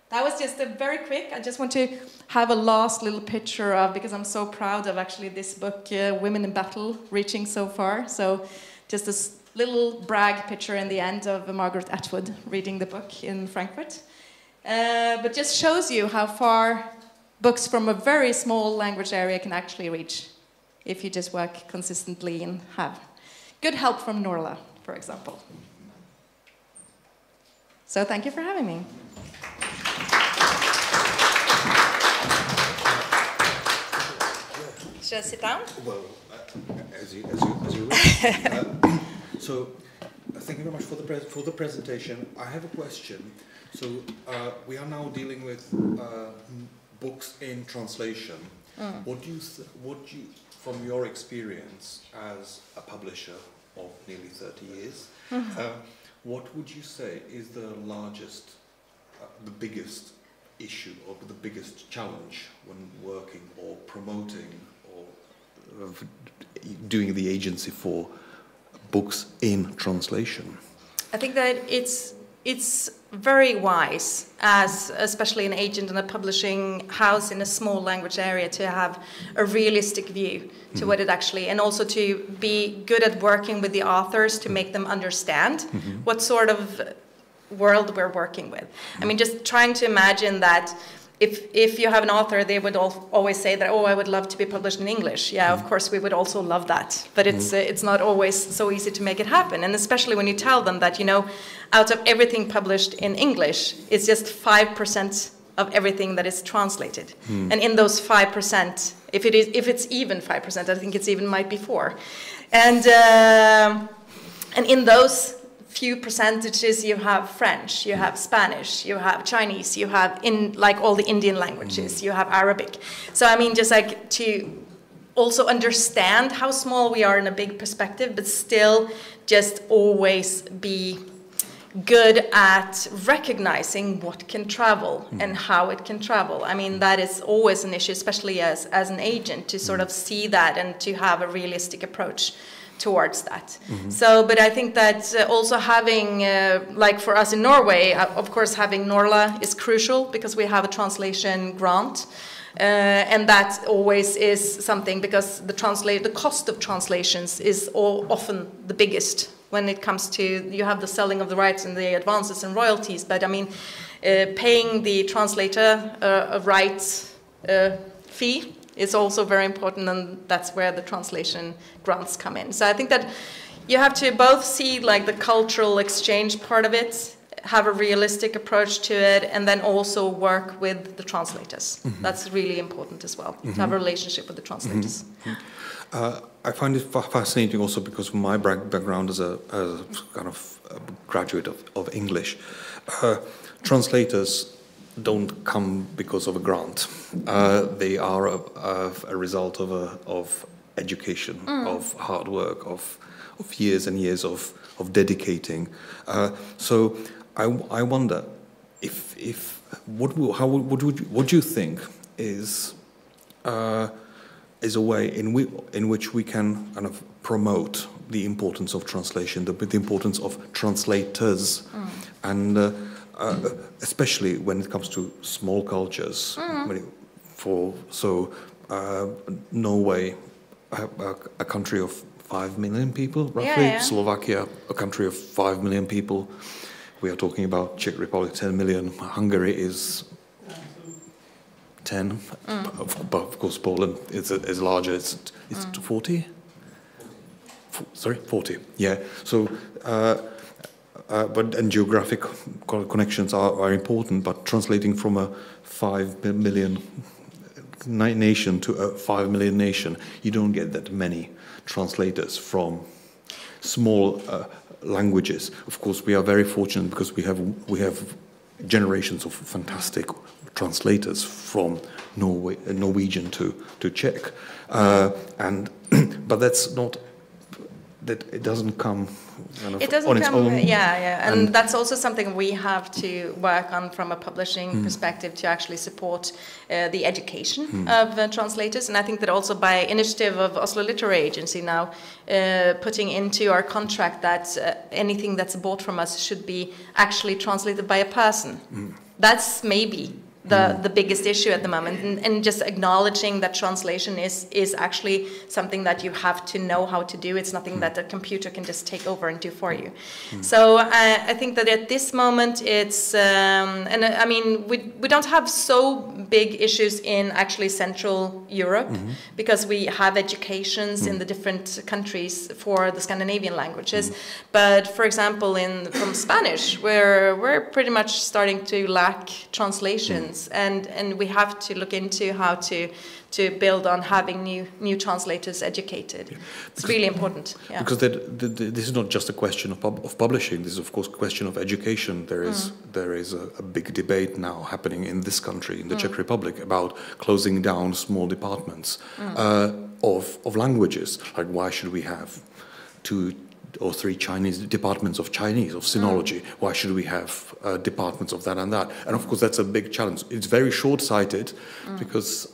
that was just a very quick. I just want to have a last little picture of, because I'm so proud of actually this book, Women in Battle, reaching so far. So just this little brag picture in the end of Margaret Atwood reading the book in Frankfurt. But just shows you how far books from a very small language area can actually reach if you just work consistently and have good help from NORLA, for example. So thank you for having me. Should I sit down? Well, as you wish. So, thank you very much for the presentation. I have a question. So, we are now dealing with books in translation. What do you, from your experience as a publisher of nearly 30 years, what would you say is the largest, the biggest issue or the biggest challenge when working or promoting or doing the agency for books in translation? I think that it's very wise, as especially an agent in a publishing house in a small language area, to have a realistic view to what it actually, and also to be good at working with the authors to make them understand what sort of world we're working with. I mean, just trying to imagine that if you have an author, they would always say that, oh, I would love to be published in English. Yeah, of course, we would also love that. But it's not always so easy to make it happen. And especially when you tell them that, you know, out of everything published in English, it's just 5% of everything that is translated. And in those 5%, if it's even 5%, I think it's even might be 4%. And in those few percentages, you have French, you have Spanish, you have Chinese, you have like all the Indian languages, you have Arabic. So I mean, just like to also understand how small we are in a big perspective, but still just always be good at recognizing what can travel and how it can travel. I mean, that is always an issue, especially as an agent, to sort of see that and to have a realistic approach towards that. So, but I think that also having, like for us in Norway, of course, having NORLA is crucial because we have a translation grant. And that always is something, because the cost of translations is often the biggest when it comes to, you have the selling of the rights and the advances and royalties, but I mean, paying the translator a rights fee is also very important, and that's where the translation grants come in. So I think that you have to both see like the cultural exchange part of it, have a realistic approach to it, and then also work with the translators. That's really important as well, to have a relationship with the translators. I find it fascinating also because of my background as a kind of graduate of English. Translators don't come because of a grant. They are a result of education, of hard work, of years and years of dedicating. So I wonder what you think is a way in which we can kind of promote the importance of translation, the importance of translators, and especially when it comes to small cultures. Norway, a country of 5 million people, roughly. Slovakia, a country of 5 million people. We are talking about Czech Republic, 10 million. Hungary is 10. But of course, Poland is larger. It's 40. Sorry, 40. Yeah. So. And geographic connections are important, but translating from a 5 million nation to a 5 million nation, you don't get that many translators from small languages. Of course, we are very fortunate because we have generations of fantastic translators from Norwegian to Czech, but that's not. That it doesn't come kind of on its own. And that's also something we have to work on from a publishing perspective, to actually support the education of translators. And I think that also by initiative of Oslo Literary Agency now, putting into our contract that anything that's bought from us should be actually translated by a person. That's maybe the biggest issue at the moment, and just acknowledging that translation is actually something that you have to know how to do. It's nothing that a computer can just take over and do for you. So I think that at this moment it's, and I mean, we don't have so big issues in actually Central Europe, because we have educations in the different countries for the Scandinavian languages. But for example, from Spanish, we're pretty much starting to lack translations. And we have to look into how to build on having new translators educated. It's really important. Yeah. Because this is not just a question of publishing. This is of course a question of education. There is a big debate now happening in this country, in the Czech Republic, about closing down small departments of languages. Like, why should we have 2 or 3 Chinese departments of Chinese, of sinology? Why should we have departments of that and that? And of course, that's a big challenge. It's very short-sighted because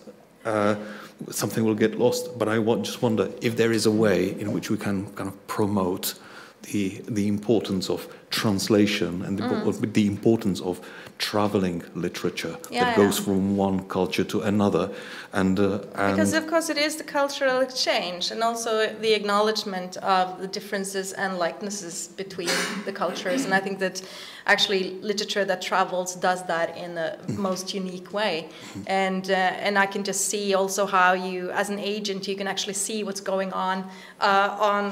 something will get lost. But I just wonder if there is a way in which we can kind of promote the importance of translation and the importance of traveling literature that goes from one culture to another, and because of course it is the cultural exchange and also the acknowledgement of the differences and likenesses between the cultures, and I think that actually literature that travels does that in the most unique way, and I can just see also how you, as an agent, you can actually see what's going on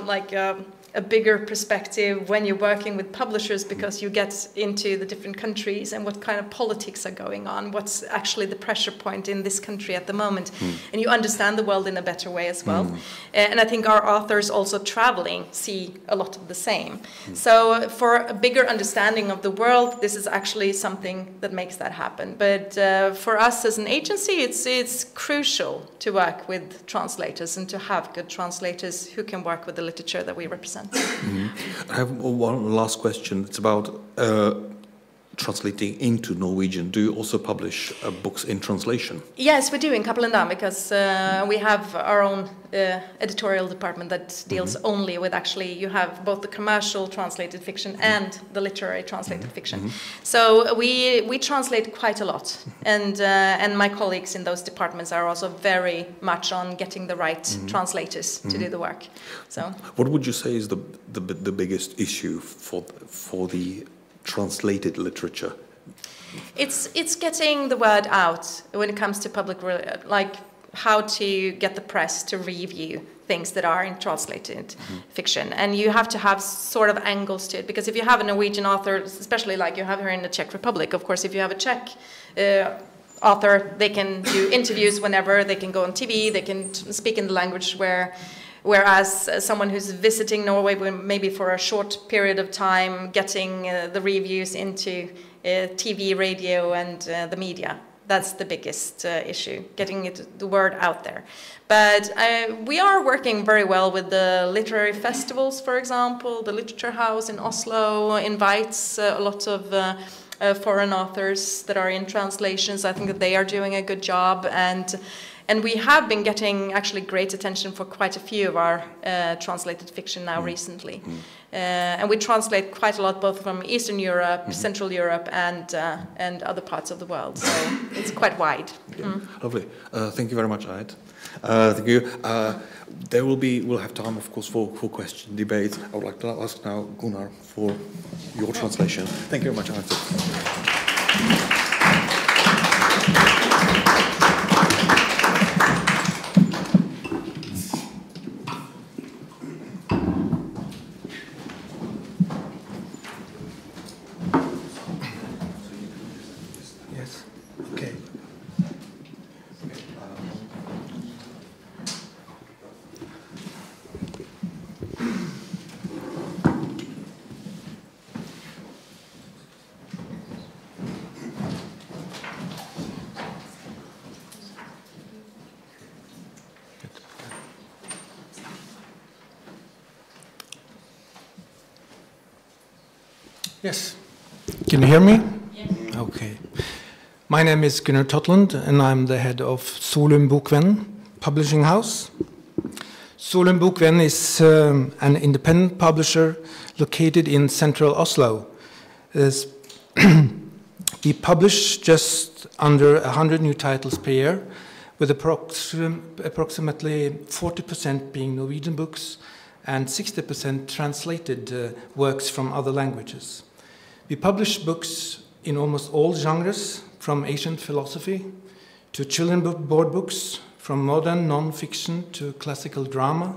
like a bigger perspective when you're working with publishers, because you get into the different countries and what kind of politics are going on, what's actually the pressure point in this country at the moment, and you understand the world in a better way as well. And I think our authors also traveling see a lot of the same. So for a bigger understanding of the world, this is actually something that makes that happen. But for us as an agency, it's crucial to work with translators and to have good translators who can work with the literature that we represent. I have one last question. It's about translating into Norwegian. Do you also publish books in translation? Yes, we do in Cappelen Damm, because we have our own editorial department that deals only with, actually, you have both the commercial translated fiction and the literary translated fiction. So we translate quite a lot, and my colleagues in those departments are also very much on getting the right translators to do the work. So, what would you say is the biggest issue for the translated literature? It's getting the word out when it comes to public, like how to get the press to review things that are in translated fiction, and you have to have sort of angles to it, because if you have a Norwegian author, especially like you have here in the Czech Republic, of course, if you have a Czech author, they can do interviews whenever, they can go on TV, they can speak in the language whereas someone who's visiting Norway, maybe for a short period of time, getting the reviews into TV, radio, and the media. That's the biggest issue, getting the word out there. But we are working very well with the literary festivals, for example. The Literature House in Oslo invites a lot of foreign authors that are in translations. I think that they are doing a good job, and we have been getting actually great attention for quite a few of our translated fiction now recently. And we translate quite a lot both from Eastern Europe, Central Europe, and other parts of the world. So it's quite wide. Lovely. Thank you very much, Ait. Thank you. We'll have time, of course, for question, debate. I would like to ask now Gunnar for your translation. Thank you very much, Ait. Yes. Can you hear me? Yes. Okay. My name is Gunnar Totland, and I'm the head of Solum Bokvennen publishing house. Solum Bokvennen is an independent publisher located in central Oslo. We publish just under 100 new titles per year, with approximately 40% being Norwegian books and 60% translated works from other languages. We publish books in almost all genres, from ancient philosophy to children's board books, from modern non-fiction to classical drama,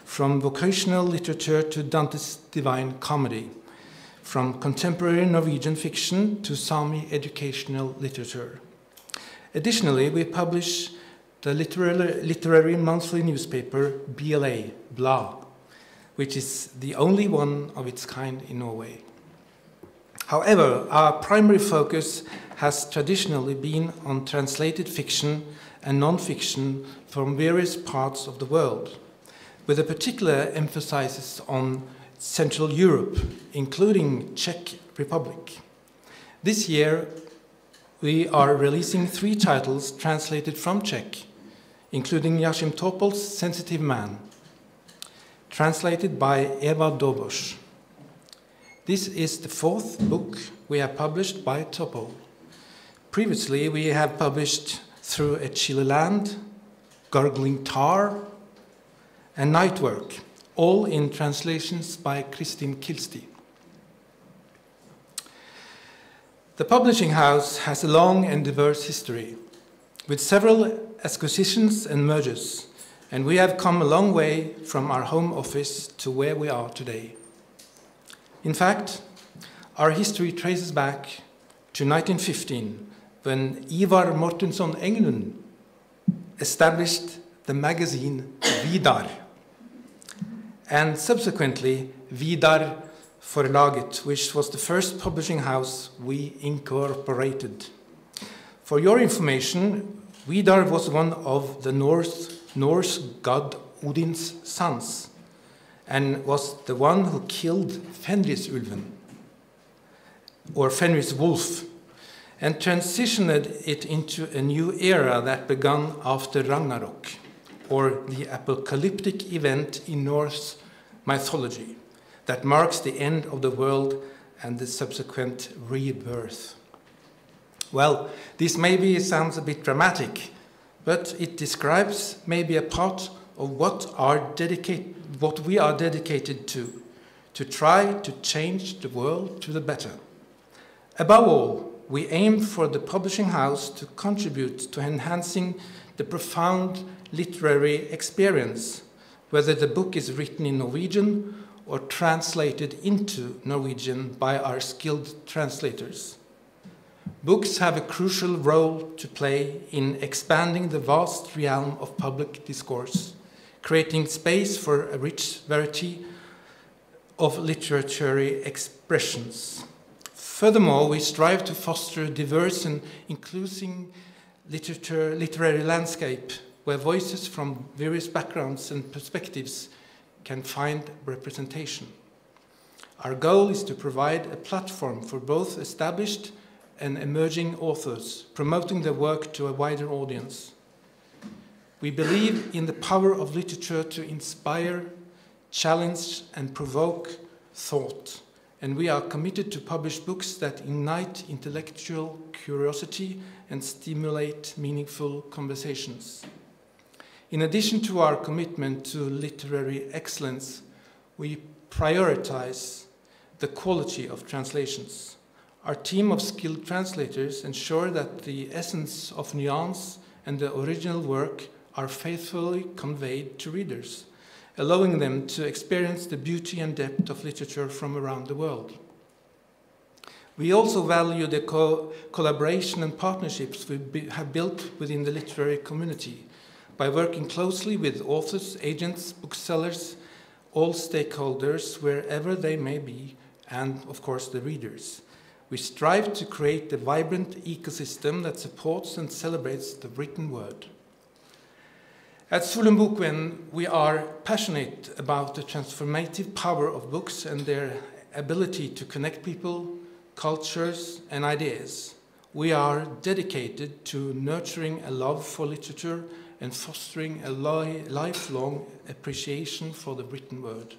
from vocational literature to Dante's Divine Comedy, from contemporary Norwegian fiction to Sami educational literature. Additionally, we publish the literary monthly newspaper BLA, Blad, which is the only one of its kind in Norway. However, our primary focus has traditionally been on translated fiction and non-fiction from various parts of the world, with a particular emphasis on Central Europe, including Czech Republic. This year, we are releasing 3 titles translated from Czech including Joachim Topol's Sensitive Man, translated by Eva Dobos. This is the 4th book we have published by Topol. Previously, we have published Through a Chilly Land, Gargling Tar, and Night Work, all in translations by Kristin Kilsti. The publishing house has a long and diverse history, with several acquisitions and mergers, and we have come a long way from our home office to where we are today. In fact, our history traces back to 1915, when Ivar Mortensson Englund established the magazine Vidar, and subsequently Vidar Forlaget, which was the first publishing house we incorporated. For your information, Vidar was one of the Norse god Odin's sons, and was the one who killed Fenrisulven, or Fenris wolf, and transitioned it into a new era that began after Ragnarok, or the apocalyptic event in Norse mythology that marks the end of the world and the subsequent rebirth. Well, this maybe sounds a bit dramatic, but it describes maybe a part of what we are dedicated to try to change the world to the better. Above all, we aim for the publishing house to contribute to enhancing the profound literary experience, whether the book is written in Norwegian or translated into Norwegian by our skilled translators. Books have a crucial role to play in expanding the vast realm of public discourse, creating space for a rich variety of literary expressions. Furthermore, we strive to foster a diverse and inclusive literary landscape where voices from various backgrounds and perspectives can find representation. Our goal is to provide a platform for both established and emerging authors, promoting their work to a wider audience. We believe in the power of literature to inspire, challenge, and provoke thought, and we are committed to publish books that ignite intellectual curiosity and stimulate meaningful conversations. In addition to our commitment to literary excellence, we prioritize the quality of translations. Our team of skilled translators ensure that the essence of nuance and the original work are faithfully conveyed to readers, allowing them to experience the beauty and depth of literature from around the world. We also value the collaboration and partnerships we have built within the literary community by working closely with authors, agents, booksellers, all stakeholders, wherever they may be, and of course the readers. We strive to create a vibrant ecosystem that supports and celebrates the written word. At Solum Bokvennen, we are passionate about the transformative power of books and their ability to connect people, cultures, and ideas. We are dedicated to nurturing a love for literature and fostering a lifelong appreciation for the written word.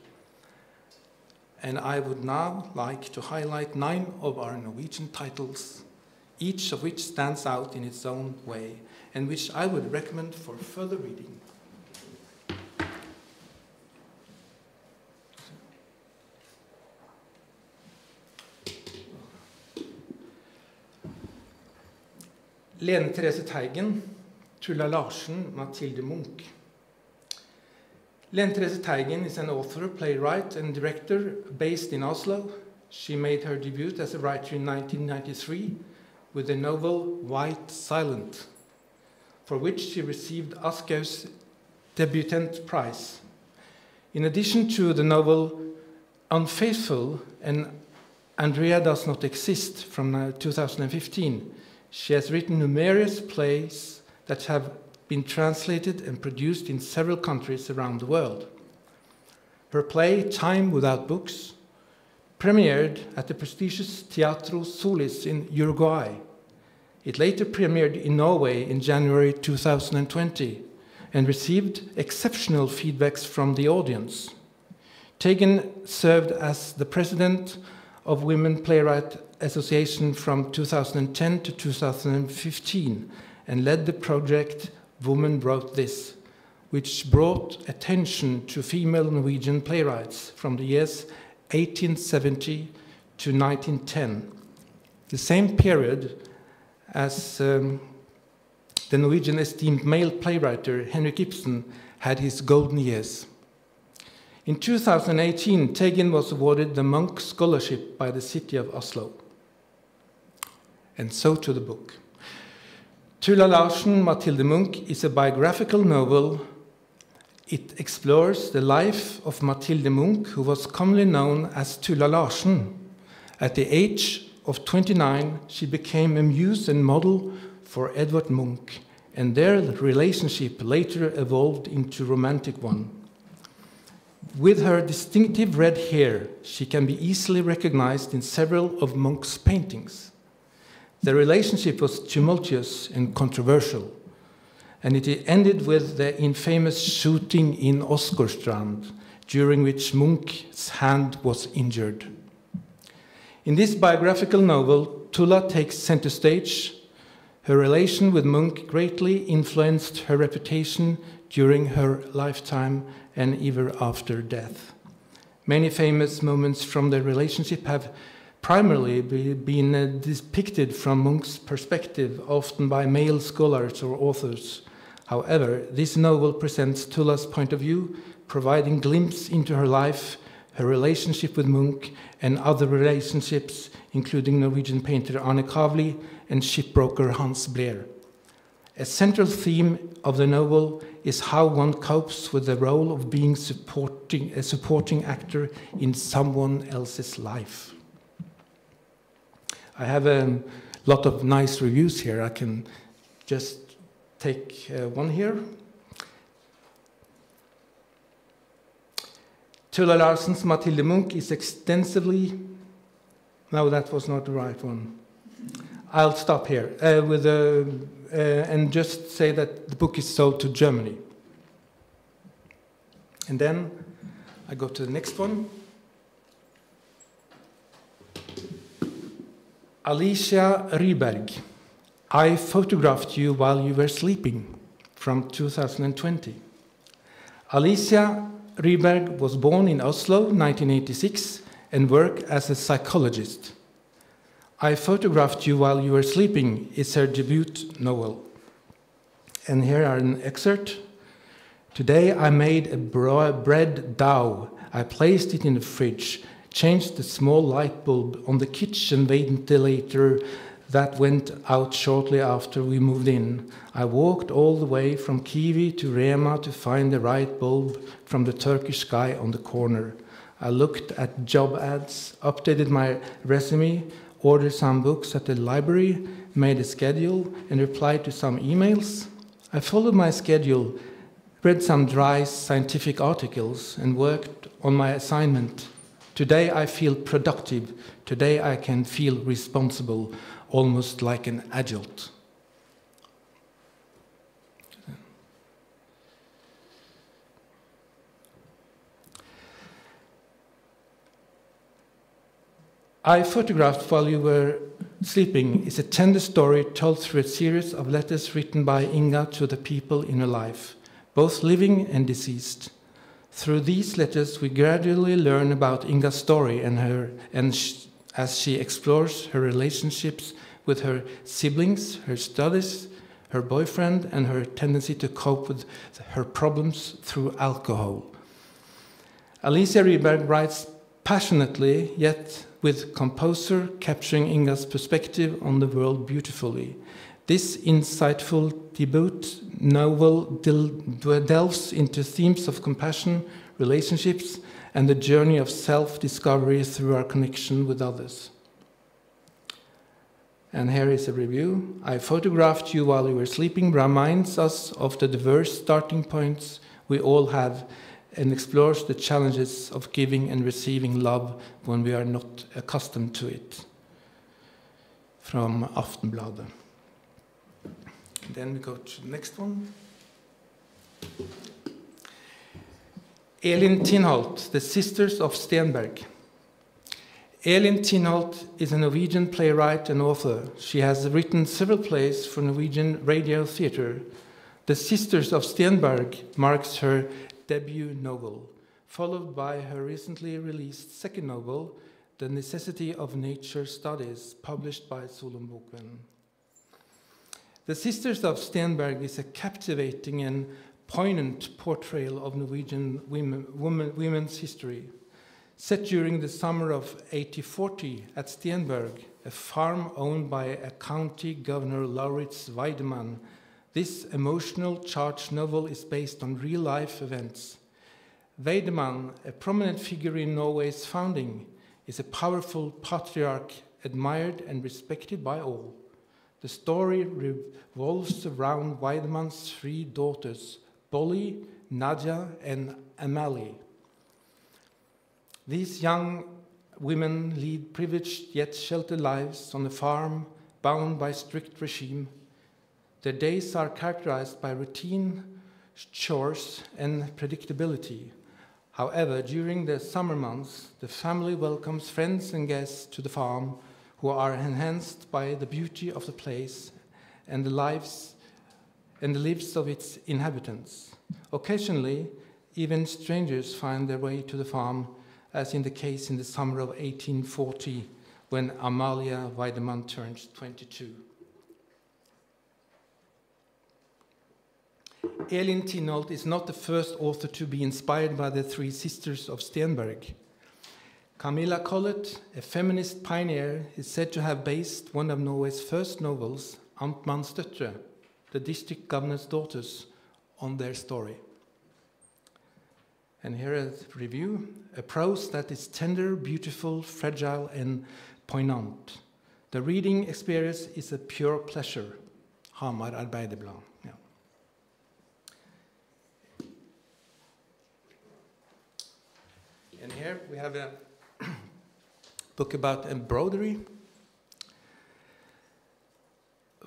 And I would now like to highlight 9 of our Norwegian titles, each of which stands out in its own way, and which I would recommend for further reading. Lene Therese Teigen, Tulla Larsen, Mathilde Munch. Lene Therese Teigen is an author, playwright, and director based in Oslo. She made her debut as a writer in 1993 with the novel White Silent, for which she received Aschau's Debutant Prize. In addition to the novel Unfaithful and Andrea Does Not Exist from 2015, she has written numerous plays that have been translated and produced in several countries around the world. Her play, Time Without Books, premiered at the prestigious Teatro Solis in Uruguay. It later premiered in Norway in January 2020, and received exceptional feedbacks from the audience. Tegan served as the president of Women Playwright Association from 2010 to 2015 and led the project Woman Wrote This, which brought attention to female Norwegian playwrights from the years 1870 to 1910, the same period as the Norwegian esteemed male playwright Henrik Ibsen had his golden years. In 2018, Tegan was awarded the Munch Scholarship by the city of Oslo. And so to the book. Tuula Larsen, Mathilde Munch is a biographical novel. It explores the life of Mathilde Munch, who was commonly known as Tuula Larsen. At the age of 29, she became a muse and model for Edvard Munch, and their relationship later evolved into a romantic one. With her distinctive red hair, she can be easily recognized in several of Munch's paintings. The relationship was tumultuous and controversial, and it ended with the infamous shooting in Åsgårdstrand, during which Munch's hand was injured. In this biographical novel, Tuula takes center stage. Her relation with Munch greatly influenced her reputation during her lifetime and even after death. Many famous moments from their relationship have primarily been depicted from Munch's perspective, often by male scholars or authors. However, this novel presents Tuula's point of view, providing a glimpse into her life, her relationship with Munch, and other relationships, including Norwegian painter Arne Kavli and shipbroker Hans Blair. A central theme of the novel is how one copes with the role of being a supporting actor in someone else's life. I have a lot of nice reviews here. I can just take one here. Tuula Larsen's Mathilde Munch is extensively... No, that was not the right one. I'll stop here and just say that the book is sold to Germany. And then I go to the next one. Alicia Ryberg, I photographed you while you were sleeping, from 2020. Alicia Ryberg was born in Oslo, 1986, and worked as a psychologist. I photographed you while you were sleeping is her debut novel. And here are an excerpt. Today I made a bread dough. I placed it in the fridge, changed the small light bulb on the kitchen ventilator that went out shortly after we moved in. I walked all the way from Kiwi to Rema to find the right bulb from the Turkish guy on the corner. I looked at job ads, updated my resume, ordered some books at the library, made a schedule, and replied to some emails. I followed my schedule, read some dry scientific articles, and worked on my assignment. Today I feel productive. Today I can feel responsible, almost like an adult. I photographed while you were sleeping is a tender story told through a series of letters written by Inga to the people in her life, both living and deceased. Through these letters, we gradually learn about Inga's story as she explores her relationships with her siblings, her studies, her boyfriend, and her tendency to cope with her problems through alcohol. Alicia Ryberg writes passionately, yet with composure, capturing Inga's perspective on the world beautifully. This insightful debut novel delves into themes of compassion, relationships, and the journey of self-discovery through our connection with others. And here is a review. I photographed you while you were sleeping, reminds us of the diverse starting points we all have, and explores the challenges of giving and receiving love when we are not accustomed to it. From Aftenbladet. Then we go to the next one. Elin Tinholt, The Sisters of Stenberg. Elin Tinholt is a Norwegian playwright and author. She has written several plays for Norwegian radio theatre. The Sisters of Stenberg marks her debut novel, followed by her recently released second novel, The Necessity of Nature Studies, published by Solum Bokvennen. The Sisters of Stenberg is a captivating and poignant portrayal of Norwegian women's history. Set during the summer of 1840 at Stenberg, a farm owned by a county governor Lauritz Weidemann, this emotional charged novel is based on real-life events. Weidemann, a prominent figure in Norway's founding, is a powerful patriarch admired and respected by all. The story revolves around Weidemann's three daughters, Bolly, Nadia, and Amalie. These young women lead privileged yet sheltered lives on a farm bound by strict regime. Their days are characterized by routine, chores, and predictability. However, during the summer months, the family welcomes friends and guests to the farm who are enhanced by the beauty of the place and the lives of its inhabitants. Occasionally, even strangers find their way to the farm, as in the case in the summer of 1840, when Amalia Weidemann turns 22. Elin Tinholt is not the first author to be inspired by the three sisters of Stenberg. Camilla Collett, a feminist pioneer, is said to have based one of Norway's first novels, Amtmann's Døtre, the district governor's daughters, on their story. And here is a review, a prose that is tender, beautiful, fragile, and poignant. The reading experience is a pure pleasure. Hamar Arbeiderblad. Yeah. And here we have a book about embroidery.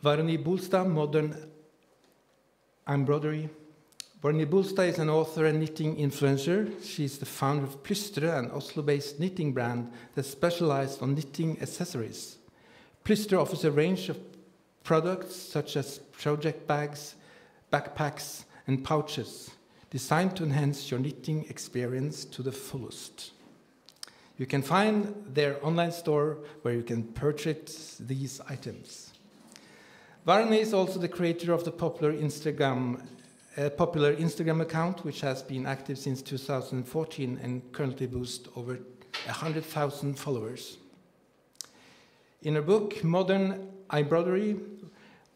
Varni Bolstad, Modern Embroidery. Varni Bolstad is an author and knitting influencer. She is the founder of Plystre, an Oslo-based knitting brand that specializes on knitting accessories. Plystre offers a range of products such as project bags, backpacks, and pouches, designed to enhance your knitting experience to the fullest. You can find their online store where you can purchase these items. Varni is also the creator of the popular Instagram account, which has been active since 2014 and currently boasts over 100,000 followers. In her book, Modern Embroidery,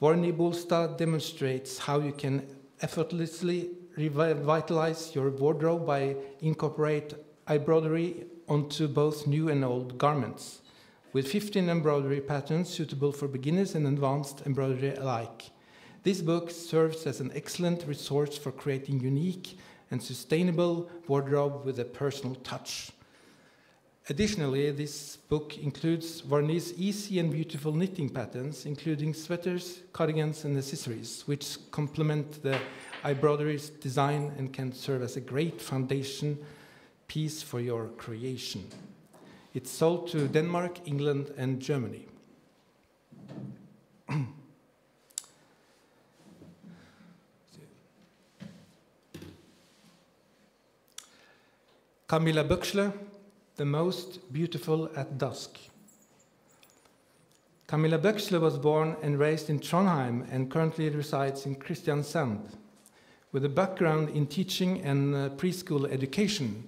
Varni Bolstad demonstrates how you can effortlessly revitalize your wardrobe by incorporating embroidery onto both new and old garments, with 15 embroidery patterns suitable for beginners and advanced embroidery alike. This book serves as an excellent resource for creating unique and sustainable wardrobe with a personal touch. Additionally, this book includes Varni's easy and beautiful knitting patterns, including sweaters, cardigans, and accessories, which complement the embroidery's design and can serve as a great foundation piece for your creation. It's sold to Denmark, England, and Germany. Camilla Böckle, The Most Beautiful at Dusk. Camilla Böckle was born and raised in Trondheim and currently resides in Kristiansand. With a background in teaching and preschool education,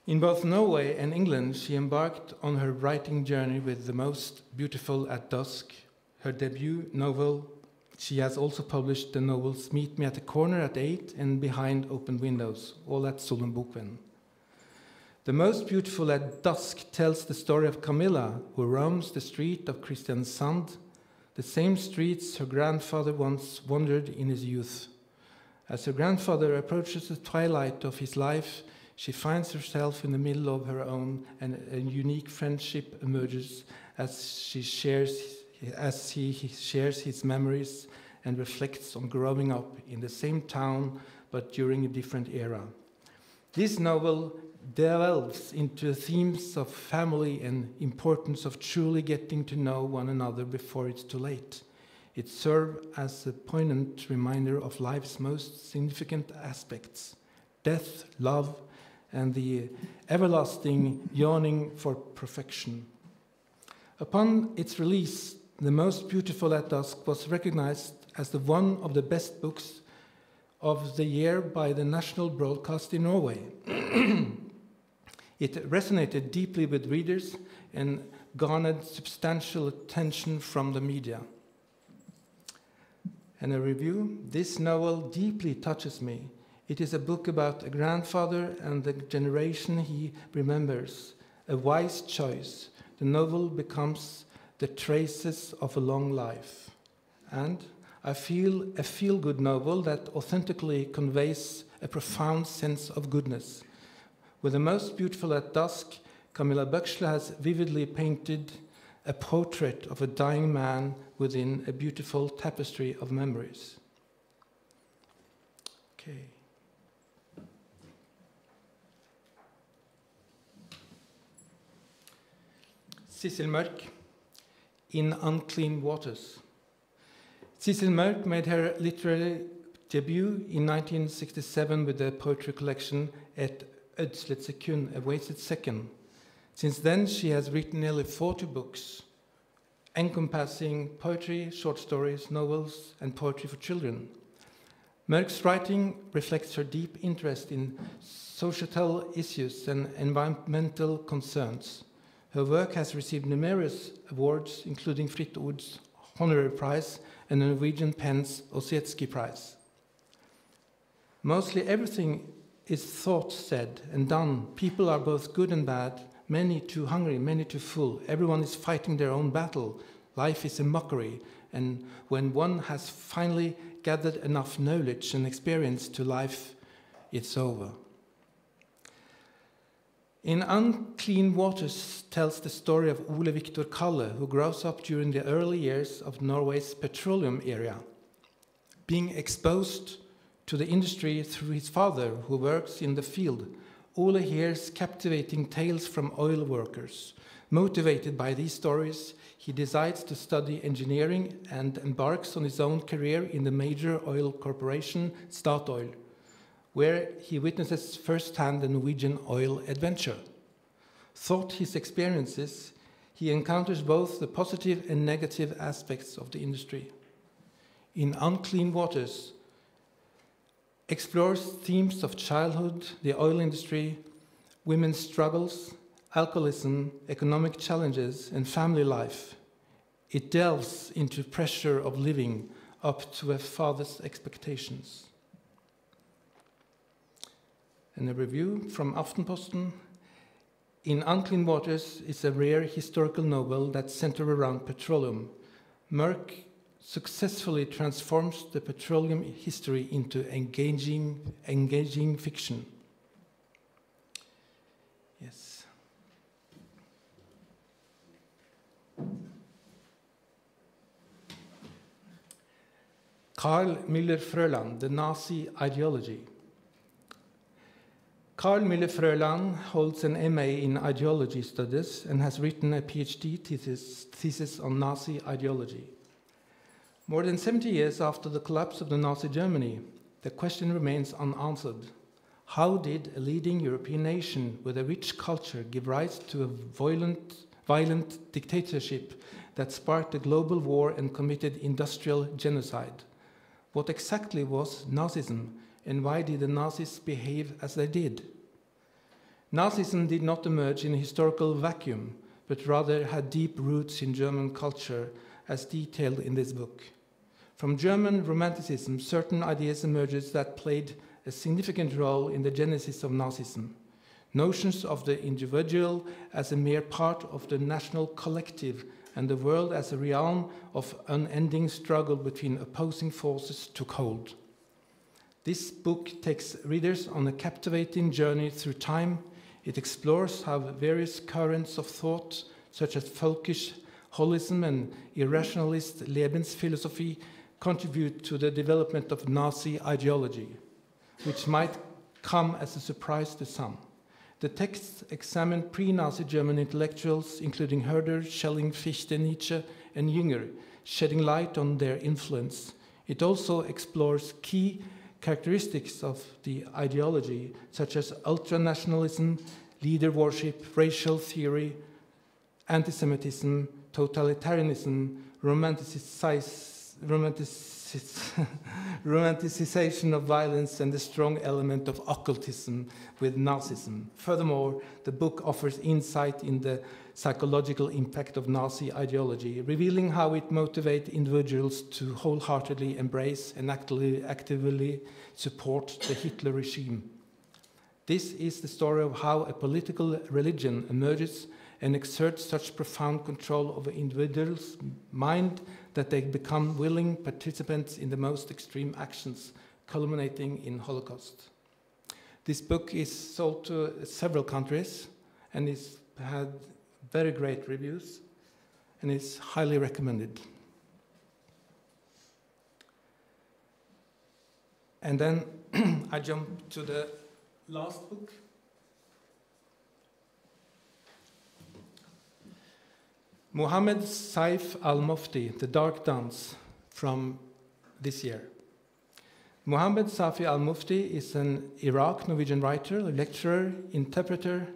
in both Norway and England, she embarked on her writing journey with The Most Beautiful at Dusk, her debut novel. She has also published the novels Meet Me at the Corner at 8 and Behind Open Windows, all at Solum Bokvennen. The Most Beautiful at Dusk tells the story of Camilla, who roams the street of Kristiansand, the same streets her grandfather once wandered in his youth. As her grandfather approaches the twilight of his life, she finds herself in the middle of her own, and a unique friendship emerges as he shares his memories and reflects on growing up in the same town but during a different era. This novel delves into themes of family and importance of truly getting to know one another before it's too late. It serves as a poignant reminder of life's most significant aspects: death, love, and the everlasting yearning for perfection. Upon its release, The Most Beautiful at Dusk was recognized as one of the best books of the year by the national broadcast in Norway. It resonated deeply with readers and garnered substantial attention from the media. And a review: this novel deeply touches me. It is a book about a grandfather and the generation he remembers. A wise choice. The novel becomes the traces of a long life. And I feel a feel-good novel that authentically conveys a profound sense of goodness. With The Most Beautiful at Dusk, Camilla Böckschle has vividly painted a portrait of a dying man within a beautiful tapestry of memories. Okay. Sissel Mørk, In Unclean Waters. Sissel Mørk made her literary debut in 1967 with the poetry collection Et ødslet sekund, A Wasted Second. Since then, she has written nearly 40 books, encompassing poetry, short stories, novels, and poetry for children. Mørk's writing reflects her deep interest in societal issues and environmental concerns. Her work has received numerous awards, including Fritt Ord's Honorary Prize and the Norwegian Penn's Ossietzky Prize. Mostly everything is thought, said, and done. People are both good and bad, many too hungry, many too full. Everyone is fighting their own battle. Life is a mockery, and when one has finally gathered enough knowledge and experience to life, it's over. In Unclean Waters tells the story of Ole Victor Kalle, who grows up during the early years of Norway's petroleum era, being exposed to the industry through his father, who works in the field. Ole hears captivating tales from oil workers. Motivated by these stories, he decides to study engineering and embarks on his own career in the major oil corporation, Statoil, where he witnesses firsthand the Norwegian oil adventure. Throughout his experiences, he encounters both the positive and negative aspects of the industry. In Unclean Waters, explores themes of childhood, the oil industry, women's struggles, alcoholism, economic challenges, and family life. It delves into pressure of living up to a father's expectations. And a review from Aftenposten. In Unclean Waters is a rare historical novel that centers around petroleum. Mørk successfully transforms the petroleum history into engaging fiction. Yes. Carl Müller-Fröland, The Nazi Ideology. Carl Müller-Fröland holds an MA in ideology studies and has written a PhD thesis on Nazi ideology. More than 70 years after the collapse of the Nazi Germany, the question remains unanswered. How did a leading European nation with a rich culture give rise to a violent dictatorship that sparked a global war and committed industrial genocide? What exactly was Nazism, and why did the Nazis behave as they did? Nazism did not emerge in a historical vacuum, but rather had deep roots in German culture, as detailed in this book. From German Romanticism, certain ideas emerged that played a significant role in the genesis of Nazism. Notions of the individual as a mere part of the national collective and the world as a realm of unending struggle between opposing forces took hold. This book takes readers on a captivating journey through time. It explores how various currents of thought, such as folkish holism and irrationalist Lebensphilosophie, contribute to the development of Nazi ideology, which might come as a surprise to some. The texts examine pre-Nazi German intellectuals, including Herder, Schelling, Fichte, Nietzsche, and Jünger, shedding light on their influence. It also explores key characteristics of the ideology, such as ultranationalism, leader worship, racial theory, anti-Semitism, totalitarianism, romanticization of violence, and the strong element of occultism with Nazism. Furthermore, the book offers insight in the psychological impact of Nazi ideology, revealing how it motivates individuals to wholeheartedly embrace and actively support the Hitler regime. This is the story of how a political religion emerges and exerts such profound control over individuals' mind that they become willing participants in the most extreme actions, culminating in Holocaust. This book is sold to several countries and has had very great reviews and is highly recommended. And then I jump to the last book. Mohammed Saif al-Mufti, The Dark Dance, from this year. Mohammed Safi al-Mufti is an Iraq-Norwegian writer, lecturer, interpreter,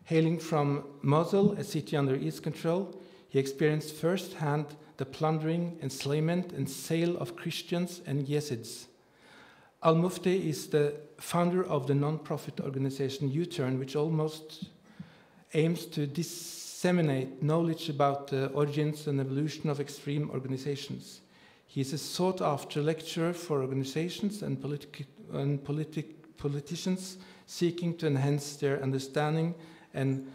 hailing from Mosul, a city under East control. He experienced firsthand the plundering, enslavement, and sale of Christians and Yezids. Al-Mufti is the founder of the non-profit organization U-Turn, which almost aims to disseminate knowledge about the origins and evolution of extreme organizations. He is a sought-after lecturer for organizations and politicians seeking to enhance their understanding and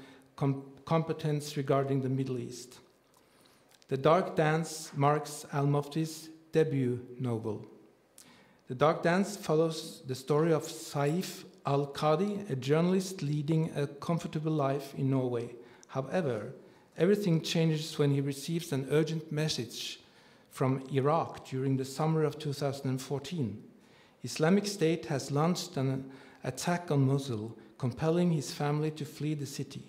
competence regarding the Middle East. The Dark Dance marks al-Mufti's debut novel. The Dark Dance follows the story of Saif al-Qadi, a journalist leading a comfortable life in Norway. However, everything changes when he receives an urgent message from Iraq during the summer of 2014. Islamic State has launched an attack on Mosul, compelling his family to flee the city.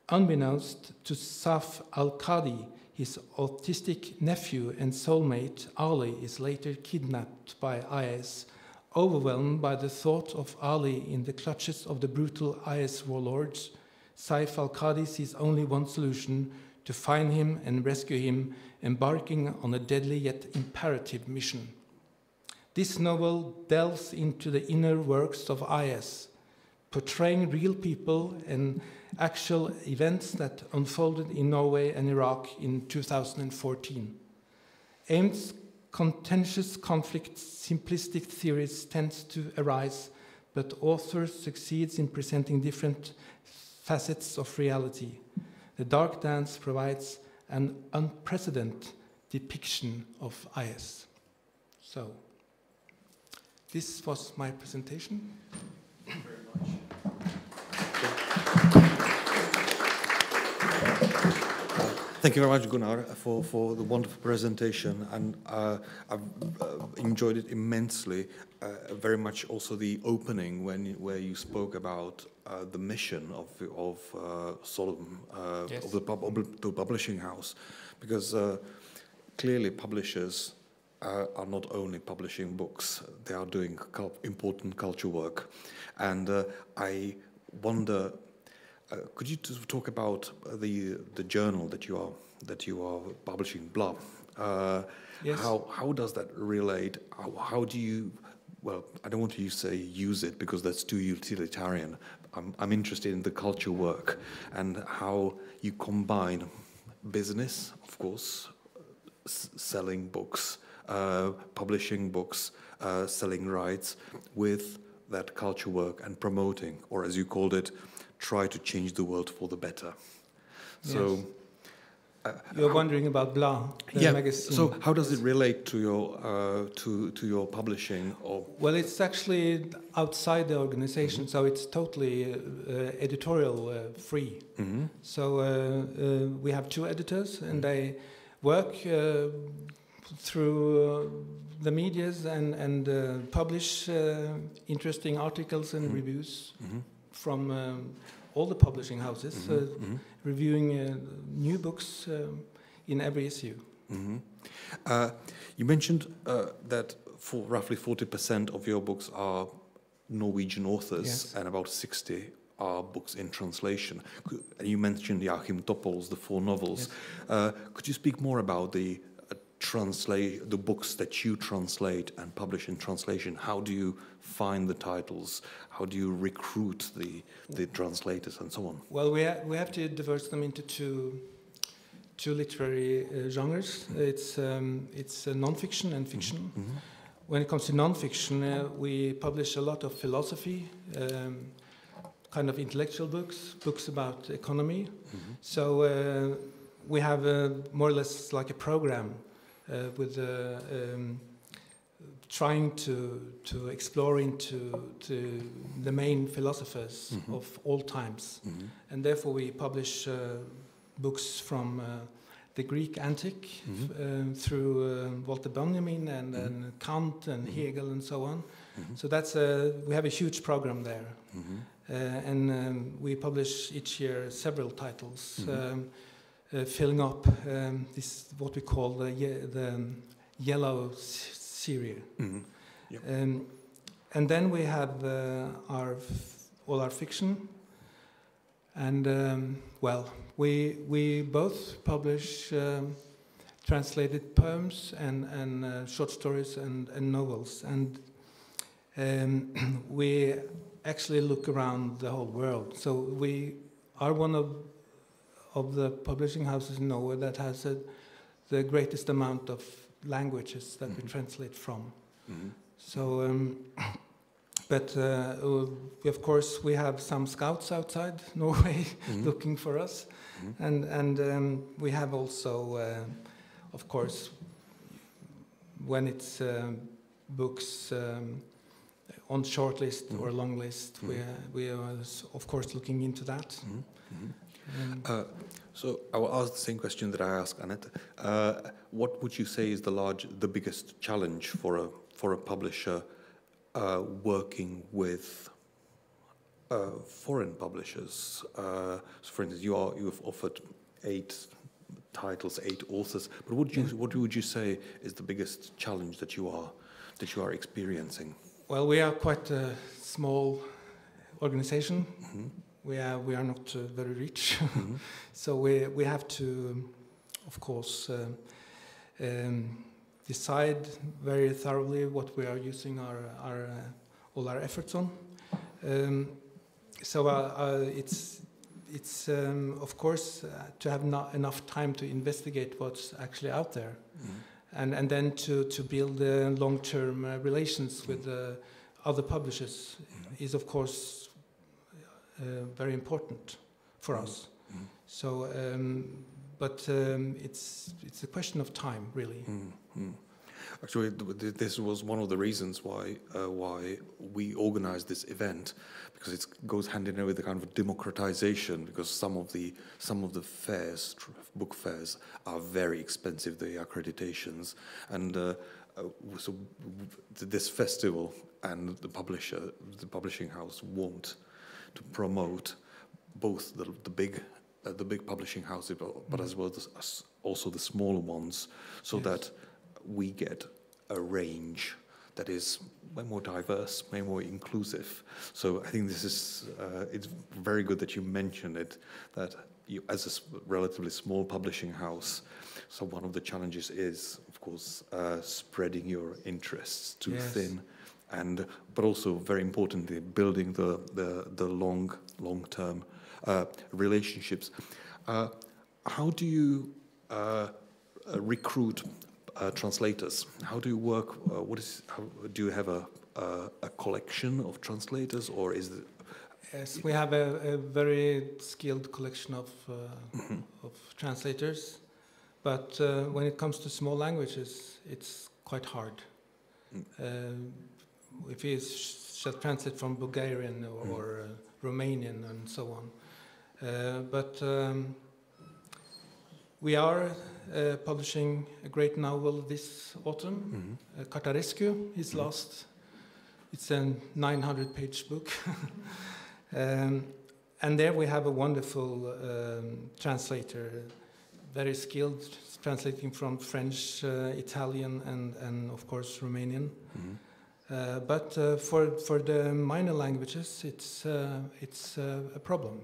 Unbeknownst to Saif al-Qadi, his autistic nephew and soulmate, Ali, is later kidnapped by IS. Overwhelmed by the thought of Ali in the clutches of the brutal IS warlords, Saif al-Qadi sees only one solution: to find him and rescue him, embarking on a deadly yet imperative mission. This novel delves into the inner works of IS, portraying real people and actual events that unfolded in Norway and Iraq in 2014. Aimed contentious conflicts, simplistic theories tend to arise, but authors succeeds in presenting different facets of reality. The Dark Dance provides an unprecedented depiction of IS. So, this was my presentation. Thank you very much. Thank you very much, Gunnar, for the wonderful presentation, and I've enjoyed it immensely. Very much also the opening where you spoke about the mission of Solum, yes, of the publishing house, because clearly publishers are not only publishing books; they are doing important culture work, and I wonder. Could you talk about the journal that you are publishing, Blah? Yes. How does that relate? How do you? Well, I don't want to say use it because that's too utilitarian. I'm interested in the culture work and how you combine business, of course, selling books, publishing books, selling rights, with that culture work and promoting, or as you called it, try to change the world for the better. So, yes. You're wondering about Blah, the magazine. So how does it relate to your publishing? Or Well, it's actually outside the organization, so it's totally editorial free. Mm-hmm. So we have two editors, and they work through the medias and publish interesting articles and reviews from all the publishing houses, reviewing new books in every issue. You mentioned that for roughly 40% of your books are Norwegian authors, yes, and about 60 are books in translation. And you mentioned Joachim Toppol's The Four Novels. Yes. Could you speak more about the books that you translate and publish in translation? How do you find the titles? How do you recruit the translators and so on? Well, we have to diverse them into two literary genres. It's non-fiction and fiction. When it comes to non-fiction, we publish a lot of philosophy, kind of intellectual books about economy. So we have more or less like a program with trying to explore into the main philosophers of all times. And therefore we publish books from the Greek antique through Walter Benjamin and Kant and Hegel and so on. So that's we have a huge program there. And we publish each year several titles, filling up this what we call the yellow series. Yep. And then we have all our fiction. And well, we both publish translated poems and short stories and novels, and we actually look around the whole world. So we are one of the publishing houses in Norway that has the greatest amount of languages that we translate from. So. But of course, we have some scouts outside Norway looking for us, and we have also, of course, when it's books on short list or long list, we are of course looking into that. So I will ask the same question that I asked Annette. What would you say is the biggest challenge for a publisher? Working with foreign publishers. So for instance, you've offered 8 titles, 8 authors. But what would you say is the biggest challenge that you are experiencing? Well, we are quite a small organization. We are not very rich, so we have to, of course, decide very thoroughly what we are using all our efforts on. So it's of course to have not enough time to investigate what's actually out there, and then to build long-term relations with other publishers is of course very important for us. So. But it's a question of time, really. Actually, this was one of the reasons why we organized this event, because it goes hand in hand with the kind of democratization. Because some of the fairs, book fairs, are very expensive. The accreditations, and so this festival and the publishing house want to promote both the big publishing houses, but as well as also the smaller ones, so that we get a range that is way more diverse, way more inclusive. So I think this is it's very good that you mentioned it, that you, as a relatively small publishing house, so one of the challenges is, of course, spreading your interests too thin, but also very importantly, building the long-term relationships. How do you recruit translators? How do you work? Do you have a collection of translators, or is it? Yes, we have a very skilled collection of translators, but when it comes to small languages, it's quite hard. If you shall translate from Bulgarian or Romanian and so on. But We are publishing a great novel this autumn, Cartarescu, his last. It's a 900-page book. And there we have a wonderful translator, very skilled, translating from French, Italian, and of course Romanian. But for the minor languages, it's a problem,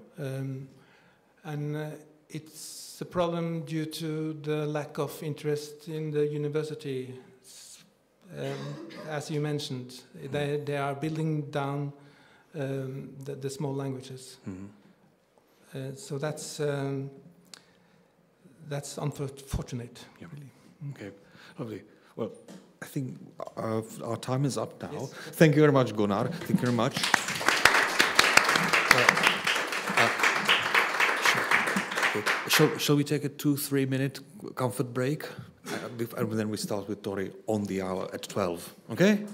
and it's a problem due to the lack of interest in the university. As you mentioned, they are building down the small languages. So that's unfortunate. Yeah. Really. Okay, lovely. Well, I think our time is up now. Yes. Thank you very much, Gunnar. Thank you very much. Shall we take a 2-3 minute comfort break? And then we start with Tori on the hour at 12. Okay?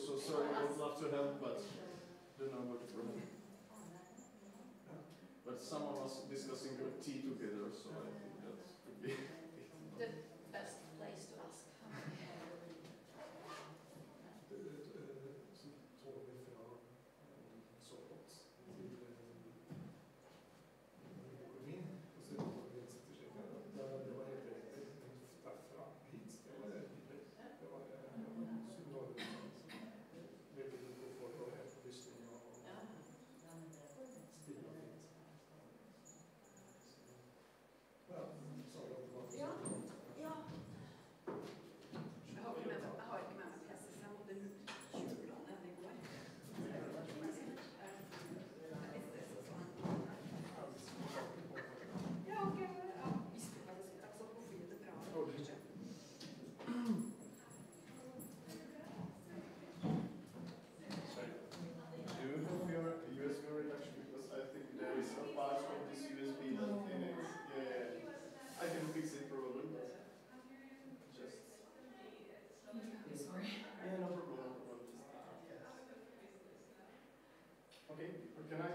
So sorry, I would love to help, but don't know what to bring. But someone was discussing tea together, so I think that could be the best place to ask. Okay, can I?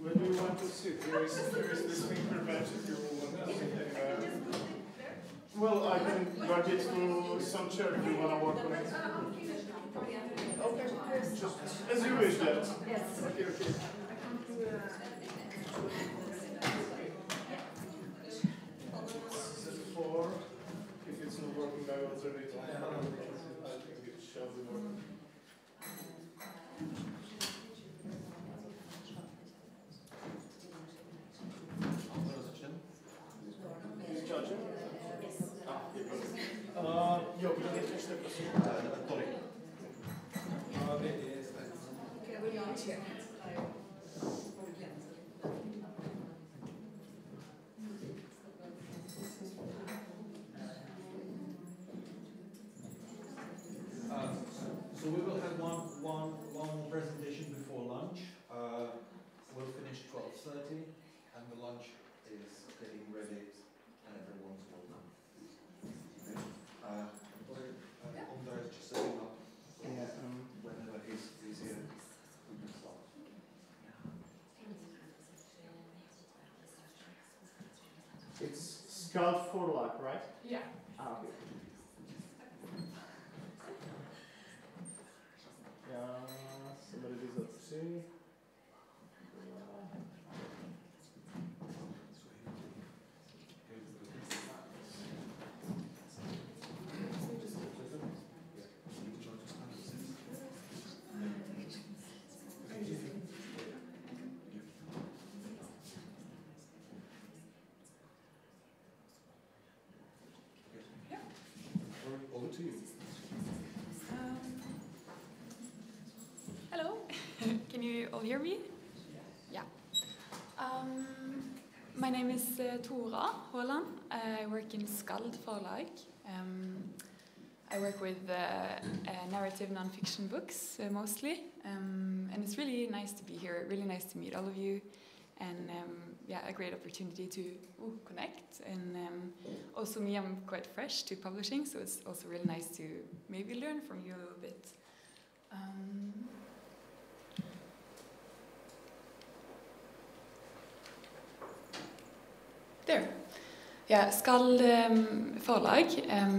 Where do you want to sit? Here is the speaker bench if you want to sit anywhere. Well, I can drag it to some chair if you want to work on it. Okay, just as you wish then. Yes. Okay, okay. Set 4. If it's not working, I will turn it on. I think it shall be working. Jo, kdo je ještě prosím? Tolik. So we will have one presentation before lunch. We'll finish 12:30, and the lunch is getting ready, and everyone's welcome. Ondra is just setting up. Whenever he's here, we can start. It's Scout for luck, right? Yeah. Okay. Yeah, somebody does that too. all hear me? Yeah. My name is Tora Håland. I work in Skald Forlag. I work with narrative non-fiction books mostly, and it's really nice to be here. Really nice to meet all of you, and yeah, a great opportunity to connect. And also me, I'm quite fresh to publishing, so it's also really nice to maybe learn from you a little bit. There. Yeah, Skald Forlag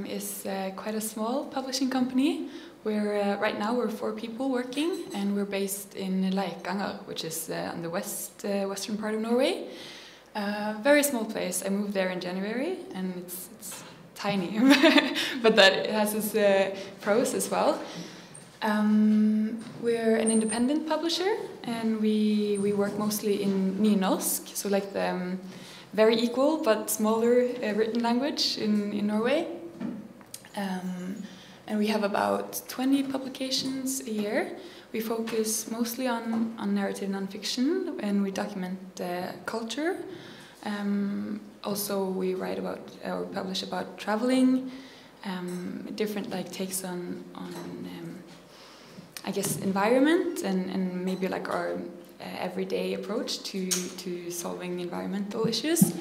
is quite a small publishing company. Right now we're 4 people working, and we're based in Leikanger, which is on the western part of Norway. Very small place. I moved there in January, and it's tiny, but it has its pros as well. We're an independent publisher, and we work mostly in nynorsk, so like the very equal but smaller written language in Norway. And we have about 20 publications a year. We focus mostly on narrative nonfiction, and we document culture. Also, we write about or publish about traveling, different takes on I guess environment and maybe like our everyday approach to solving environmental issues.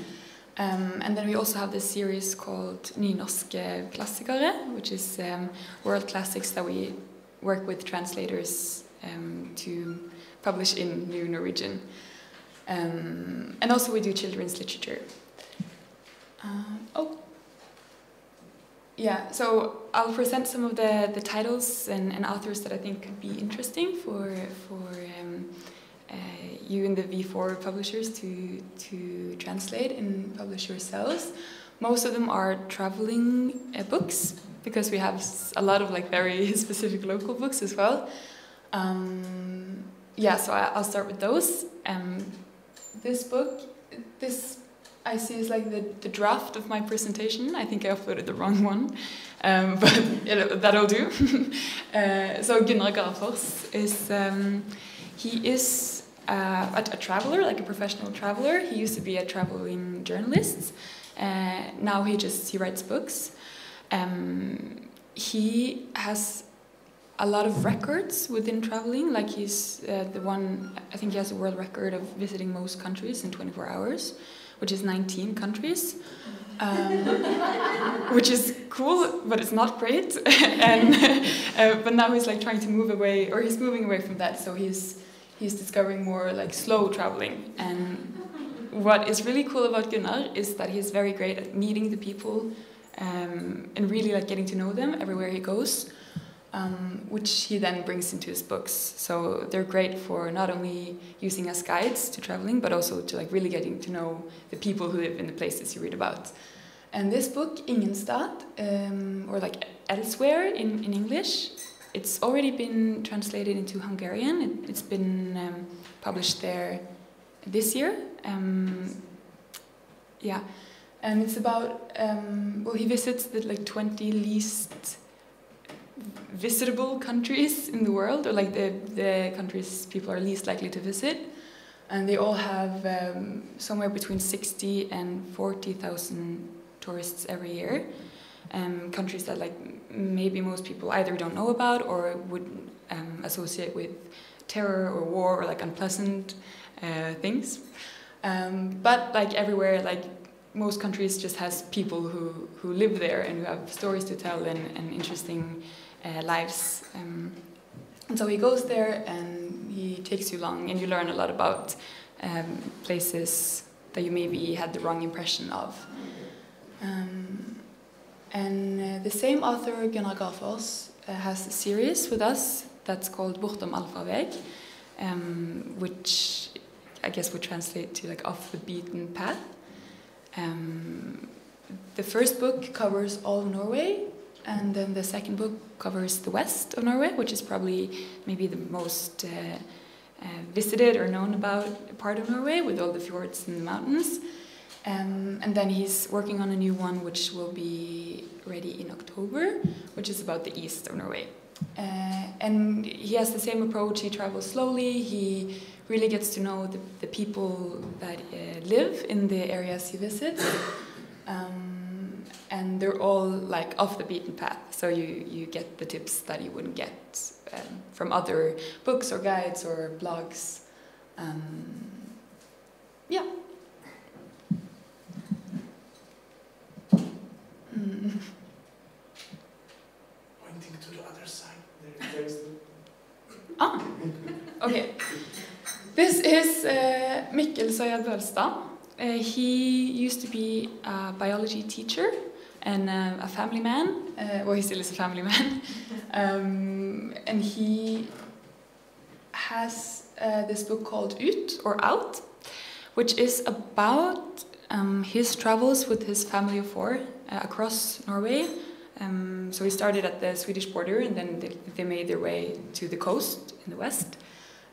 And then we also have this series called Nynorske klassikere, which is world classics that we work with translators to publish in New Norwegian. And also we do children's literature. Yeah, so I'll present some of the titles and authors that I think could be interesting for you and the V4 publishers to translate and publish yourselves. Most of them are traveling books, because we have a lot of very specific local books as well. Yeah, so I'll start with those. This book, I see is the draft of my presentation. I think I uploaded the wrong one, but that'll do. So Gunnar Garfors is, he is a traveler, like a professional traveler. He used to be a traveling journalist. Now he writes books. He has a lot of records within traveling. Like he's the one, I think he has a world record of visiting most countries in 24 hours, which is 19 countries, which is cool, but it's not great. And but now he's trying to move away, or he's moving away from that. So he's discovering more slow traveling. And what is really cool about Gunnar is that he's very great at meeting the people and really getting to know them everywhere he goes, which he then brings into his books. So they're great for not only using as guides to traveling, but also to really getting to know the people who live in the places you read about. And this book, Ingenstad, or Elsewhere in English, it's already been translated into Hungarian. It's been published there this year. Yeah, and it's about, well, he visits the 20 least visitable countries in the world, or the countries people are least likely to visit, and they all have somewhere between 60 and 40,000 tourists every year. Countries that maybe most people either don't know about or would associate with terror or war or unpleasant things. But everywhere, most countries just has people who live there and who have stories to tell and interesting lives. And so he goes there and he takes you along, and you learn a lot about places that you maybe had the wrong impression of. And the same author, Gunnar Garfors, has a series with us that's called Bortom Allfarveg, which I guess would translate to Off the Beaten Path. The first book covers all of Norway, and then the second book covers the west of Norway, which is probably maybe the most visited or known about part of Norway, with all the fjords and the mountains. And then he's working on a new one which will be ready in October, which is about the east of Norway. And he has the same approach. He travels slowly. He really gets to know the people that live in the areas he visits. And they're all like off the beaten path. So you get the tips that you wouldn't get from other books or guides or blogs. Yeah. Pointing to the other side. There's the... Ah, okay. This is Mikkel Søya Bølstad. He used to be a biology teacher and a family man. Well, he still is a family man. And he has this book called Ut, or Out, which is about his travels with his family of four across Norway. So he started at the Swedish border, and then they made their way to the coast in the west.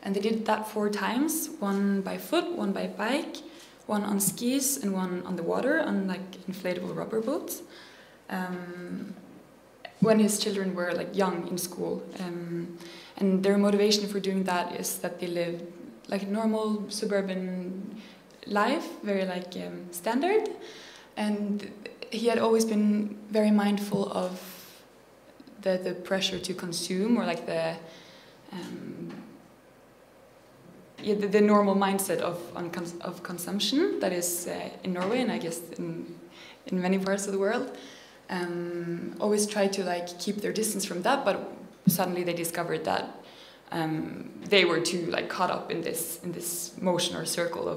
And they did that 4 times, one by foot, one by bike, one on skis, and one on the water on like inflatable rubber boats. When his children were like young in school. And their motivation for doing that is that they live like a normal suburban life, very like standard. And he had always been very mindful of the pressure to consume, or like the normal mindset of consumption that is in Norway, and I guess in many parts of the world. Always try to like keep their distance from that, but suddenly they discovered that they were too like caught up in this motion or circle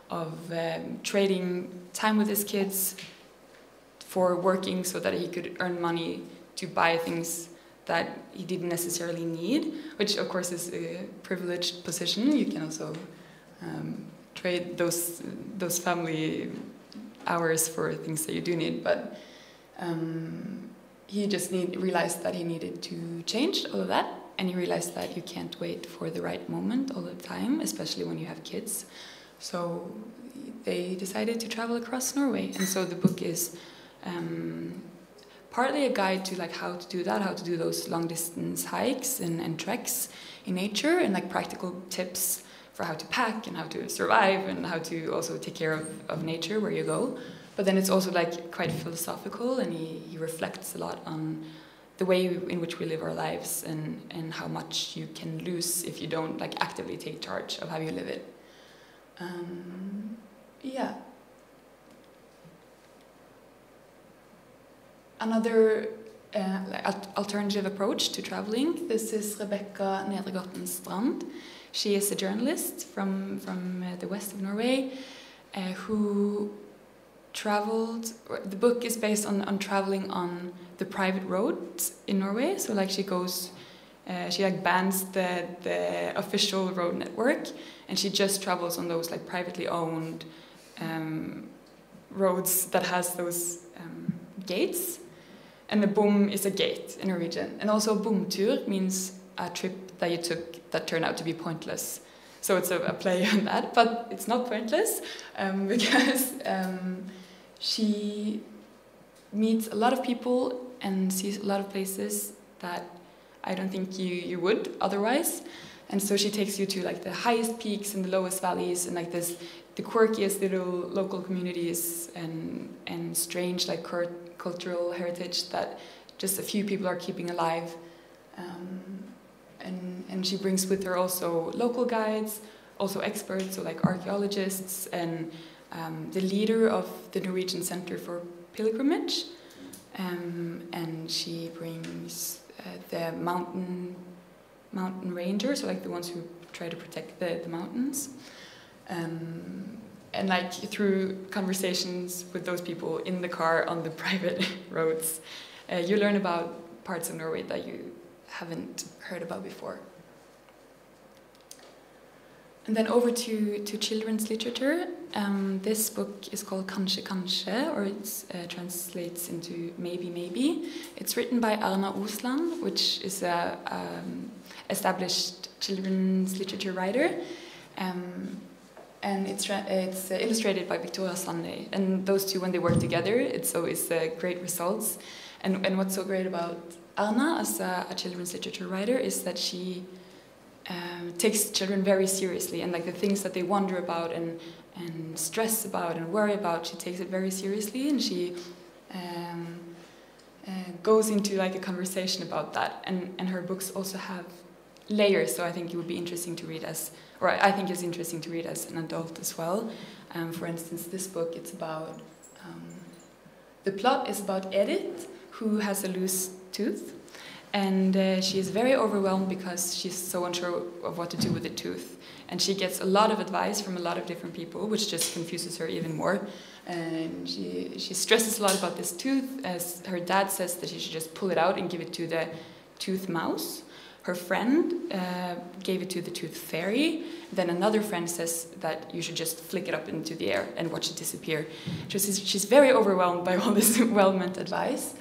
of trading time with his kids for working so that he could earn money to buy things that he didn't necessarily need, which of course is a privileged position. You can also trade those family hours for things that you do need, but he just realized that he needed to change all of that, and he realized that you can't wait for the right moment all the time, especially when you have kids. So they decided to travel across Norway, and so the book is partly a guide to like how to do that, how to do those long distance hikes and treks in nature, and like practical tips for how to pack and how to survive and how to also take care of nature where you go. But then it's also like quite philosophical, and he reflects a lot on the way in which we live our lives and how much you can lose if you don't like actively take charge of how you live it. Yeah. Another alternative approach to traveling. This is Rebecca Nedregotten Strand. She is a journalist from the west of Norway who traveled. The book is based on traveling on the private roads in Norway. So like she goes, she like bans the official road network, and she just travels on those like privately owned roads that has those gates. And the bom is a gate in Norwegian. And also bomtur means a trip that you took that turned out to be pointless. So it's a play on that, but it's not pointless because she meets a lot of people and sees a lot of places that I don't think you would otherwise. And so she takes you to like the highest peaks and the lowest valleys, and like the quirkiest little local communities and strange like cultural heritage that just a few people are keeping alive. And she brings with her also local guides, also experts, so like archaeologists, and the leader of the Norwegian Center for Pilgrimage. And she brings the mountain rangers, so like the ones who try to protect the mountains. And like through conversations with those people in the car on the private roads, you learn about parts of Norway that you haven't heard about before. And then over to children's literature. This book is called Kanskje Kanskje, or it translates into Maybe Maybe. It's written by Arna Osland, which is a established children's literature writer. and it's illustrated by Victoria Sunday. And those two, when they work together, it's always great results. And what's so great about Anna as a children's literature writer is that she takes children very seriously, and like the things that they wonder about and stress about and worry about, she takes it very seriously, and she goes into like a conversation about that. And her books also have layers, so I think it would be interesting to read I think it's interesting to read as an adult as well. For instance, this book, it's about the plot is about Edith, who has a loose tooth, and she is very overwhelmed because she's so unsure of what to do with the tooth. And she gets a lot of advice from a lot of different people, which just confuses her even more. And she stresses a lot about this tooth, as her dad says that she should just pull it out and give it to the tooth mouse. Her friend gave it to the tooth fairy. Then another friend says that you should just flick it up into the air and watch it disappear. She's very overwhelmed by all this well-meant advice.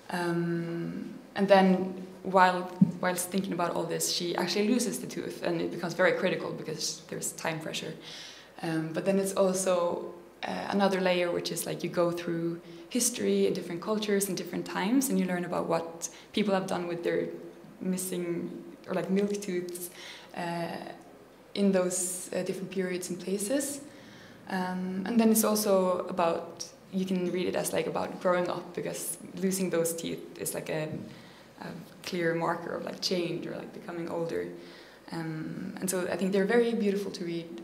And then whilst thinking about all this, she actually loses the tooth, and it becomes very critical because there's time pressure. But then it's also another layer, which is like you go through history in different cultures and different times, and you learn about what people have done with their missing or like milk tooths in those different periods and places. And then it's also about, you can read it as like about growing up, because losing those teeth is like a clear marker of like change or like becoming older. And so I think they're very beautiful to read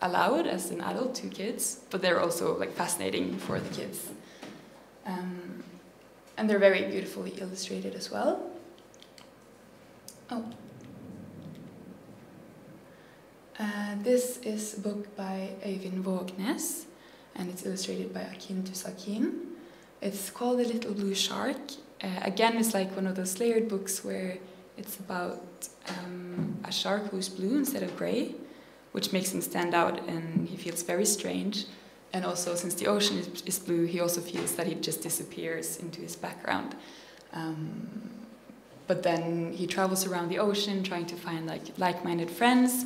aloud as an adult to kids, but they're also like fascinating for the kids. And they're very beautifully illustrated as well. This is a book by Øyvind Vågnes, and it's illustrated by Akin Tusakin. It's called The Little Blue Shark. Again, it's like one of those layered books where it's about a shark who's blue instead of grey, which makes him stand out, and he feels very strange. And also, since the ocean is blue, he also feels that he just disappears into his background. But then he travels around the ocean trying to find like-minded friends.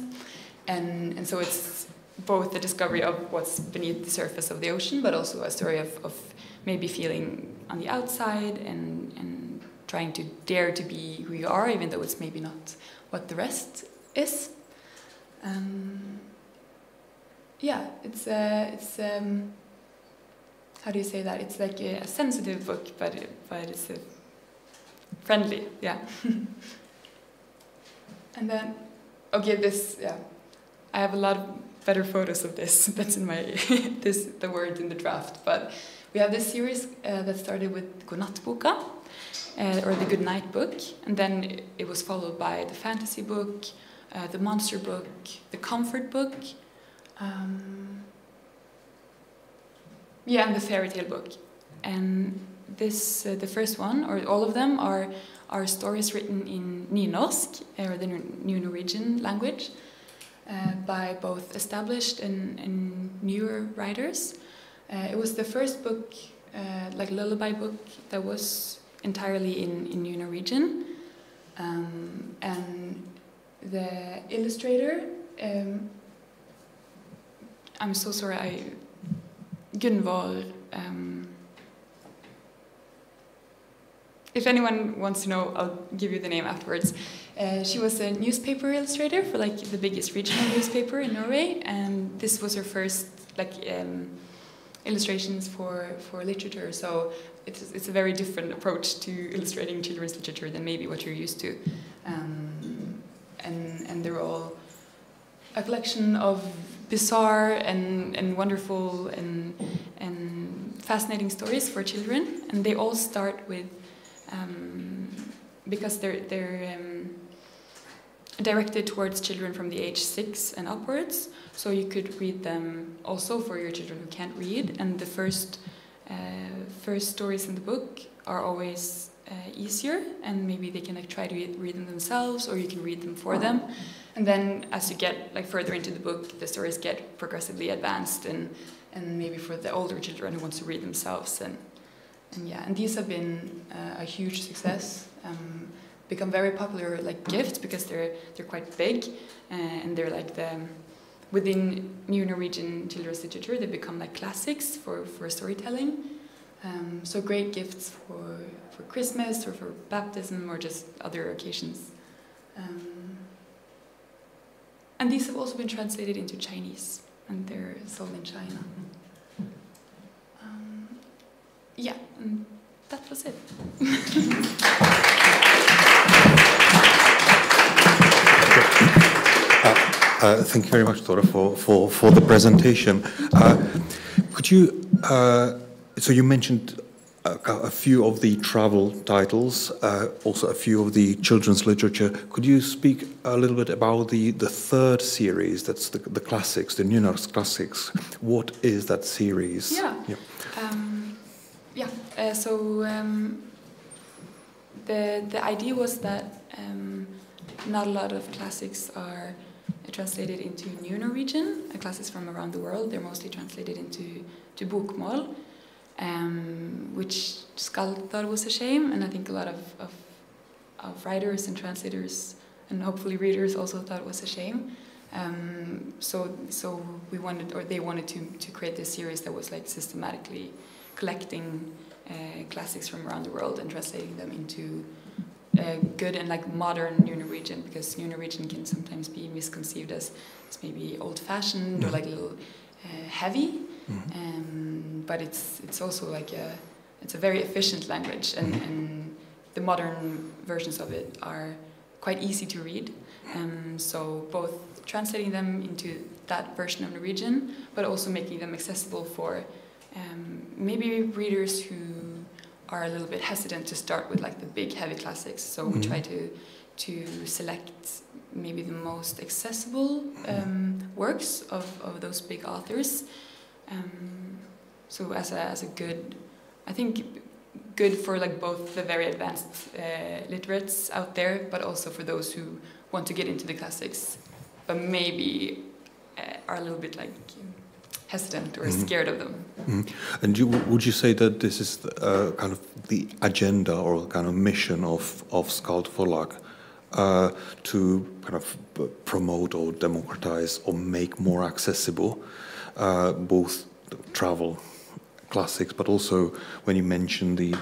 And so it's both the discovery of what's beneath the surface of the ocean, but also a story of maybe feeling on the outside and trying to dare to be who you are, even though it's maybe not what the rest is. Yeah, it's how do you say that? It's like a sensitive book, but it's friendly, yeah. And then, okay, I have a lot of better photos of this. That's in my the word in the draft. But we have this series that started with Godnattboka, or the Good Night book, and then it was followed by the fantasy book, the monster book, the comfort book, and the fairy tale book. And this, the first one, or all of them, are stories written in nynorsk, or the New Norwegian language, by both established and newer writers. It was the first book, like lullaby book, that was entirely in New Norwegian. And the illustrator, I'm so sorry, Gunvor. If anyone wants to know, I'll give you the name afterwards. She was a newspaper illustrator for like the biggest regional newspaper in Norway, and this was her first illustrations for literature. So it's a very different approach to illustrating children's literature than maybe what you're used to. And they're all a collection of bizarre and wonderful and fascinating stories for children, and they all start with because they're directed towards children from the age 6 and upwards, so you could read them also for your children who can't read. And the first stories in the book are always easier, and maybe they can like try to read them themselves, or you can read them for them. And then as you get like further into the book, the stories get progressively advanced, and maybe for the older children who want to read themselves. And these have been a huge success, become very popular like gifts, because they're quite big, and they're like within New Norwegian children's literature, they become like classics for storytelling. So great gifts for Christmas or for baptism or just other occasions. And these have also been translated into Chinese, and they're sold in China. Yeah, and that was it. Thank you very much, Tora, for the presentation. Could you, so you mentioned a few of the travel titles, also a few of the children's literature. Could you speak a little bit about the third series, that's the classics, the Nynorsk classics? What is that series? The idea was that not a lot of classics are translated into New Norwegian, classics from around the world. They're mostly translated into bokmål, which Skald thought was a shame, and I think a lot of writers and translators and hopefully readers also thought it was a shame. So we wanted, or they wanted to create this series that was like systematically collecting classics from around the world and translating them into good and like modern New Norwegian, because New Norwegian can sometimes be misconceived as maybe old-fashioned or like a little heavy, but it's also like it's a very efficient language, and the modern versions of it are quite easy to read. So both translating them into that version of Norwegian, but also making them accessible for maybe readers who are a little bit hesitant to start with like the big heavy classics. So we try to select maybe the most accessible works of those big authors. So as a good, I think good for like both the very advanced literates out there, but also for those who want to get into the classics, but maybe are a little bit like hesitant or scared of them. And would you say that this is kind of the agenda or kind of mission of Skald Forlag to kind of promote or democratize or make more accessible both travel classics, but also when you mention the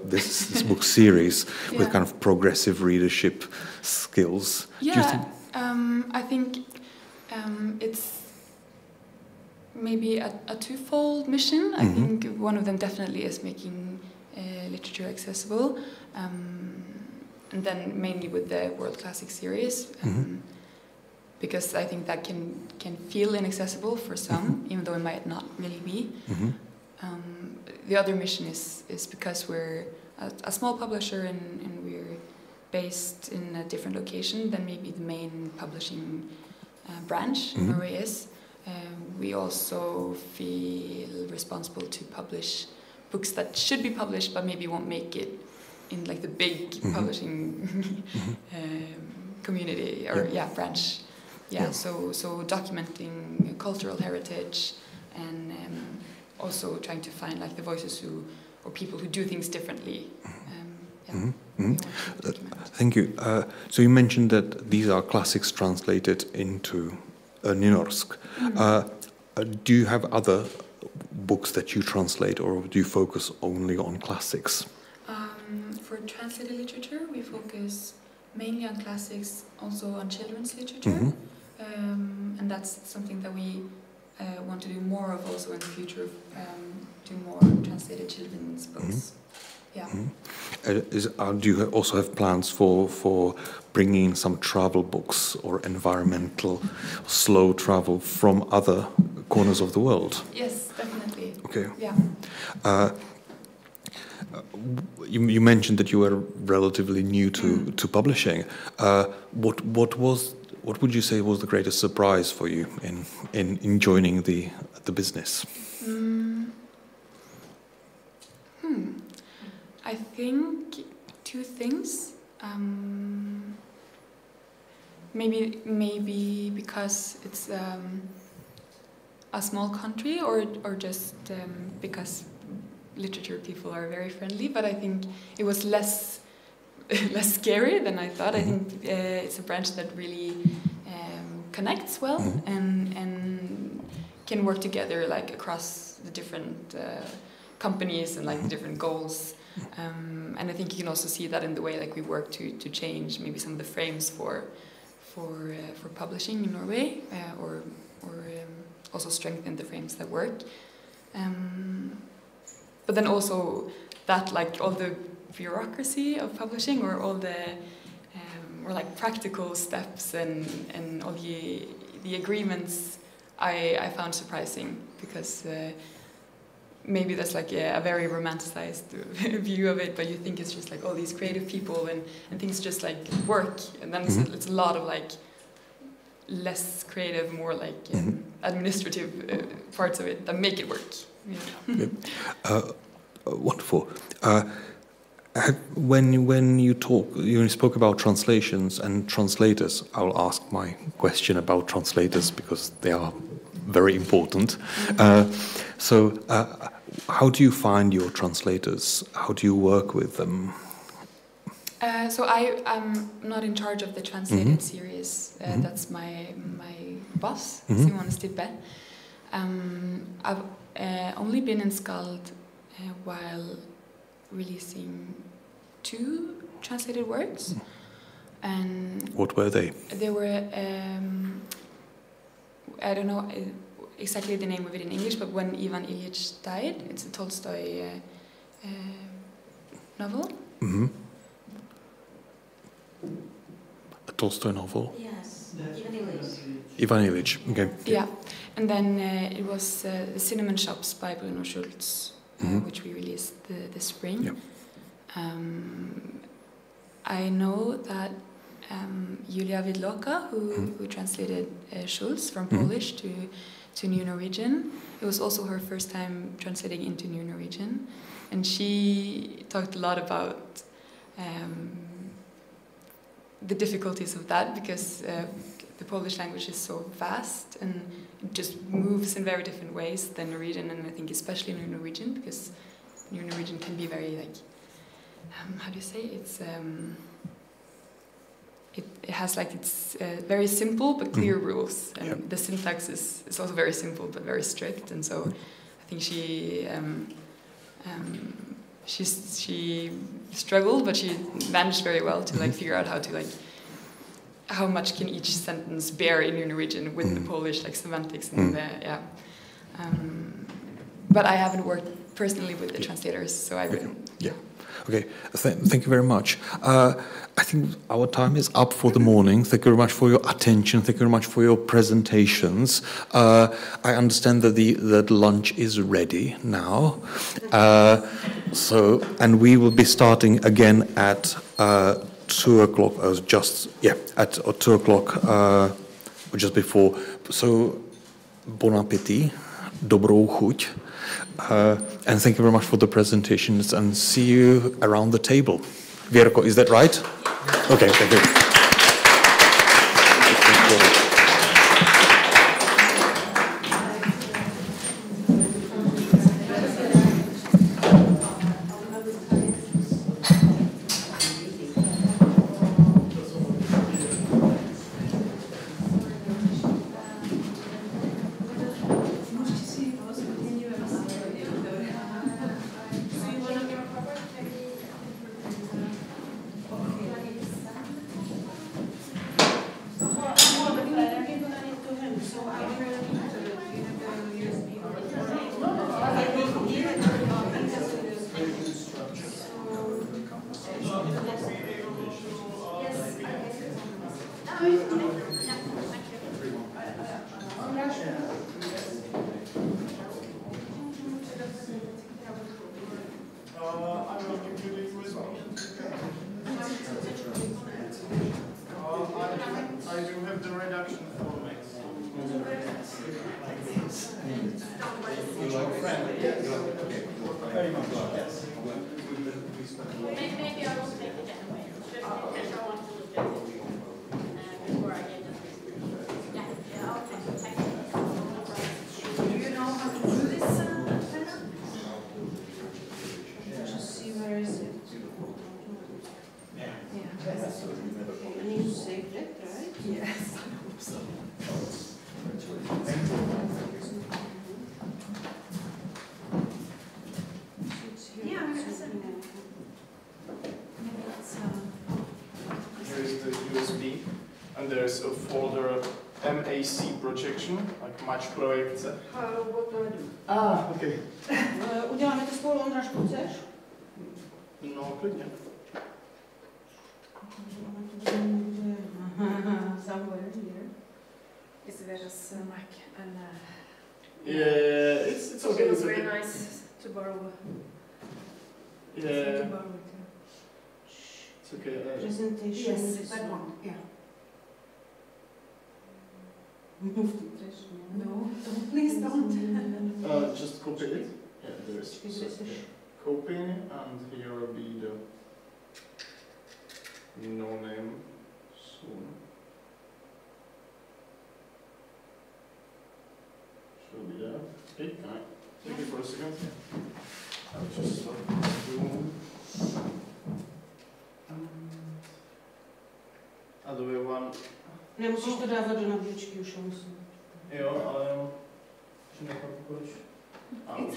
this book series with kind of progressive readership skills? I think it's maybe a twofold mission. I think one of them definitely is making literature accessible, and then mainly with the World Classic series, because I think that can feel inaccessible for some, even though it might not really be. The other mission is because we're a small publisher and we're based in a different location than maybe the main publishing branch in Norway is. We also feel responsible to publish books that should be published but maybe won't make it in like the big publishing community or branch. So documenting cultural heritage and also trying to find like the voices or people who do things differently. Thank you. So you mentioned that these are classics translated into Nynorsk. Do you have other books that you translate, or do you focus only on classics? For translated literature, we focus mainly on classics, also on children's literature, and that's something that we want to do more of also in the future, do more translated children's books. Do you also have plans for bringing in some travel books or environmental slow travel from other corners of the world? Yes, definitely. Okay. Yeah. You mentioned that you were relatively new to publishing. What would you say was the greatest surprise for you in joining the business? I think two things. Maybe because it's a small country, or just because literature people are very friendly. But I think it was less scary than I thought. I think it's a branch that really connects well and can work together like across the different companies and like the different goals. And I think you can also see that in the way like we work to change maybe some of the frames for publishing in Norway, or also strengthen the frames that work. But then also that like all the bureaucracy of publishing, or all the or like practical steps and all the agreements, I found surprising, because maybe that's like a very romanticized view of it, but you think it's just like all these creative people and things just like work, and then it's a lot of like less creative, more like administrative parts of it that make it work. Yeah. Wonderful. When you spoke about translations and translators, I'll ask my question about translators because they are very important. So how do you find your translators? How do you work with them? So I'm not in charge of the translated series. That's my boss, Simone Stibbe. I've only been in Skald while releasing 2 translated works. And what were they? They were, I don't know exactly the name of it in English, but When Ivan Ilyich Died, it's a Tolstoy novel. A Tolstoy novel? Yes, Ivan Ilyich. Ivan Ilyich, okay. Yeah, and then it was The Cinnamon Shops by Bruno Schulz, which we released this spring. Yeah. I know that Julia Widloka, who translated Schulz from Polish to New Norwegian, it was also her first time translating into New Norwegian, and she talked a lot about the difficulties of that, because the Polish language is so vast and it just moves in very different ways than Norwegian, and I think especially New Norwegian, because New Norwegian can be very like, how do you say, it's it has like, it's very simple but clear rules, and the syntax is also very simple but very strict, and so I think she struggled, but she managed very well to like figure out how to like, how much can each sentence bear in New Norwegian with the Polish like semantics and but I haven't worked personally with the translators, so I wouldn't. Okay, thank you very much. I think our time is up for the morning. Thank you very much for your attention. Thank you very much for your presentations. I understand that the lunch is ready now. And we will be starting again at 2 o'clock, at 2 o'clock, or just before. So, bon appétit, dobrou chuť. And thank you very much for the presentations, and see you around the table. Vierko, is that right? Okay, thank you. And you saved it, right? Yes, I hope so. there's a folder MAC projection, like match projekce. What do I do? Okay. Uděláme to spolu, Ondra, chceš? No, klidně. Somewhere here. Is there a mic and yeah, it's okay. It's very okay. nice to borrow. Yeah, it's okay. Presentation. Yes, that one. Yeah. No, please don't. Just copy it. Yeah, there is. So, copy, and here will be the no name soon. Should be there. Okay, can I take it for a second? I'll just stop Zoom. A do we want? Nemusíš to dávat do nabíječky, už musím. Jo, ale že nechám proč.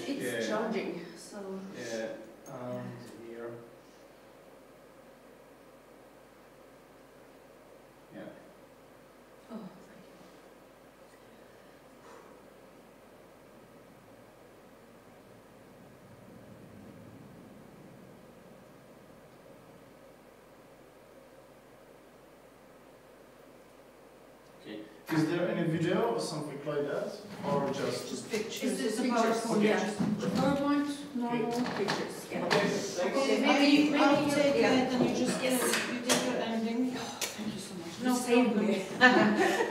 It's charging, so. Yeah, and here. Yeah. Oh. Okay. Is there any video or something like that, or just pictures. Is this a pictures? PowerPoint? Yeah. The PowerPoint, normal pictures. Yeah. Okay, thanks. Okay, maybe I'll take it and you just you take your ending. Thank you so much. No problem.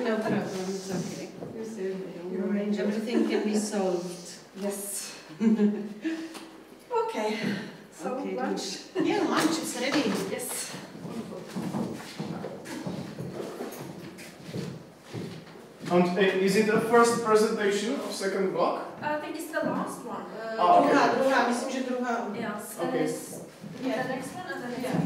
No problem, it's okay. Everything can be solved. Yes. Okay. So Okay, lunch. Yeah, lunch is ready. Yes. And is it the first presentation of second block? I think it's the last one. Okay. Druhá, myslím, že druhá. Yes. Okay. The next one and then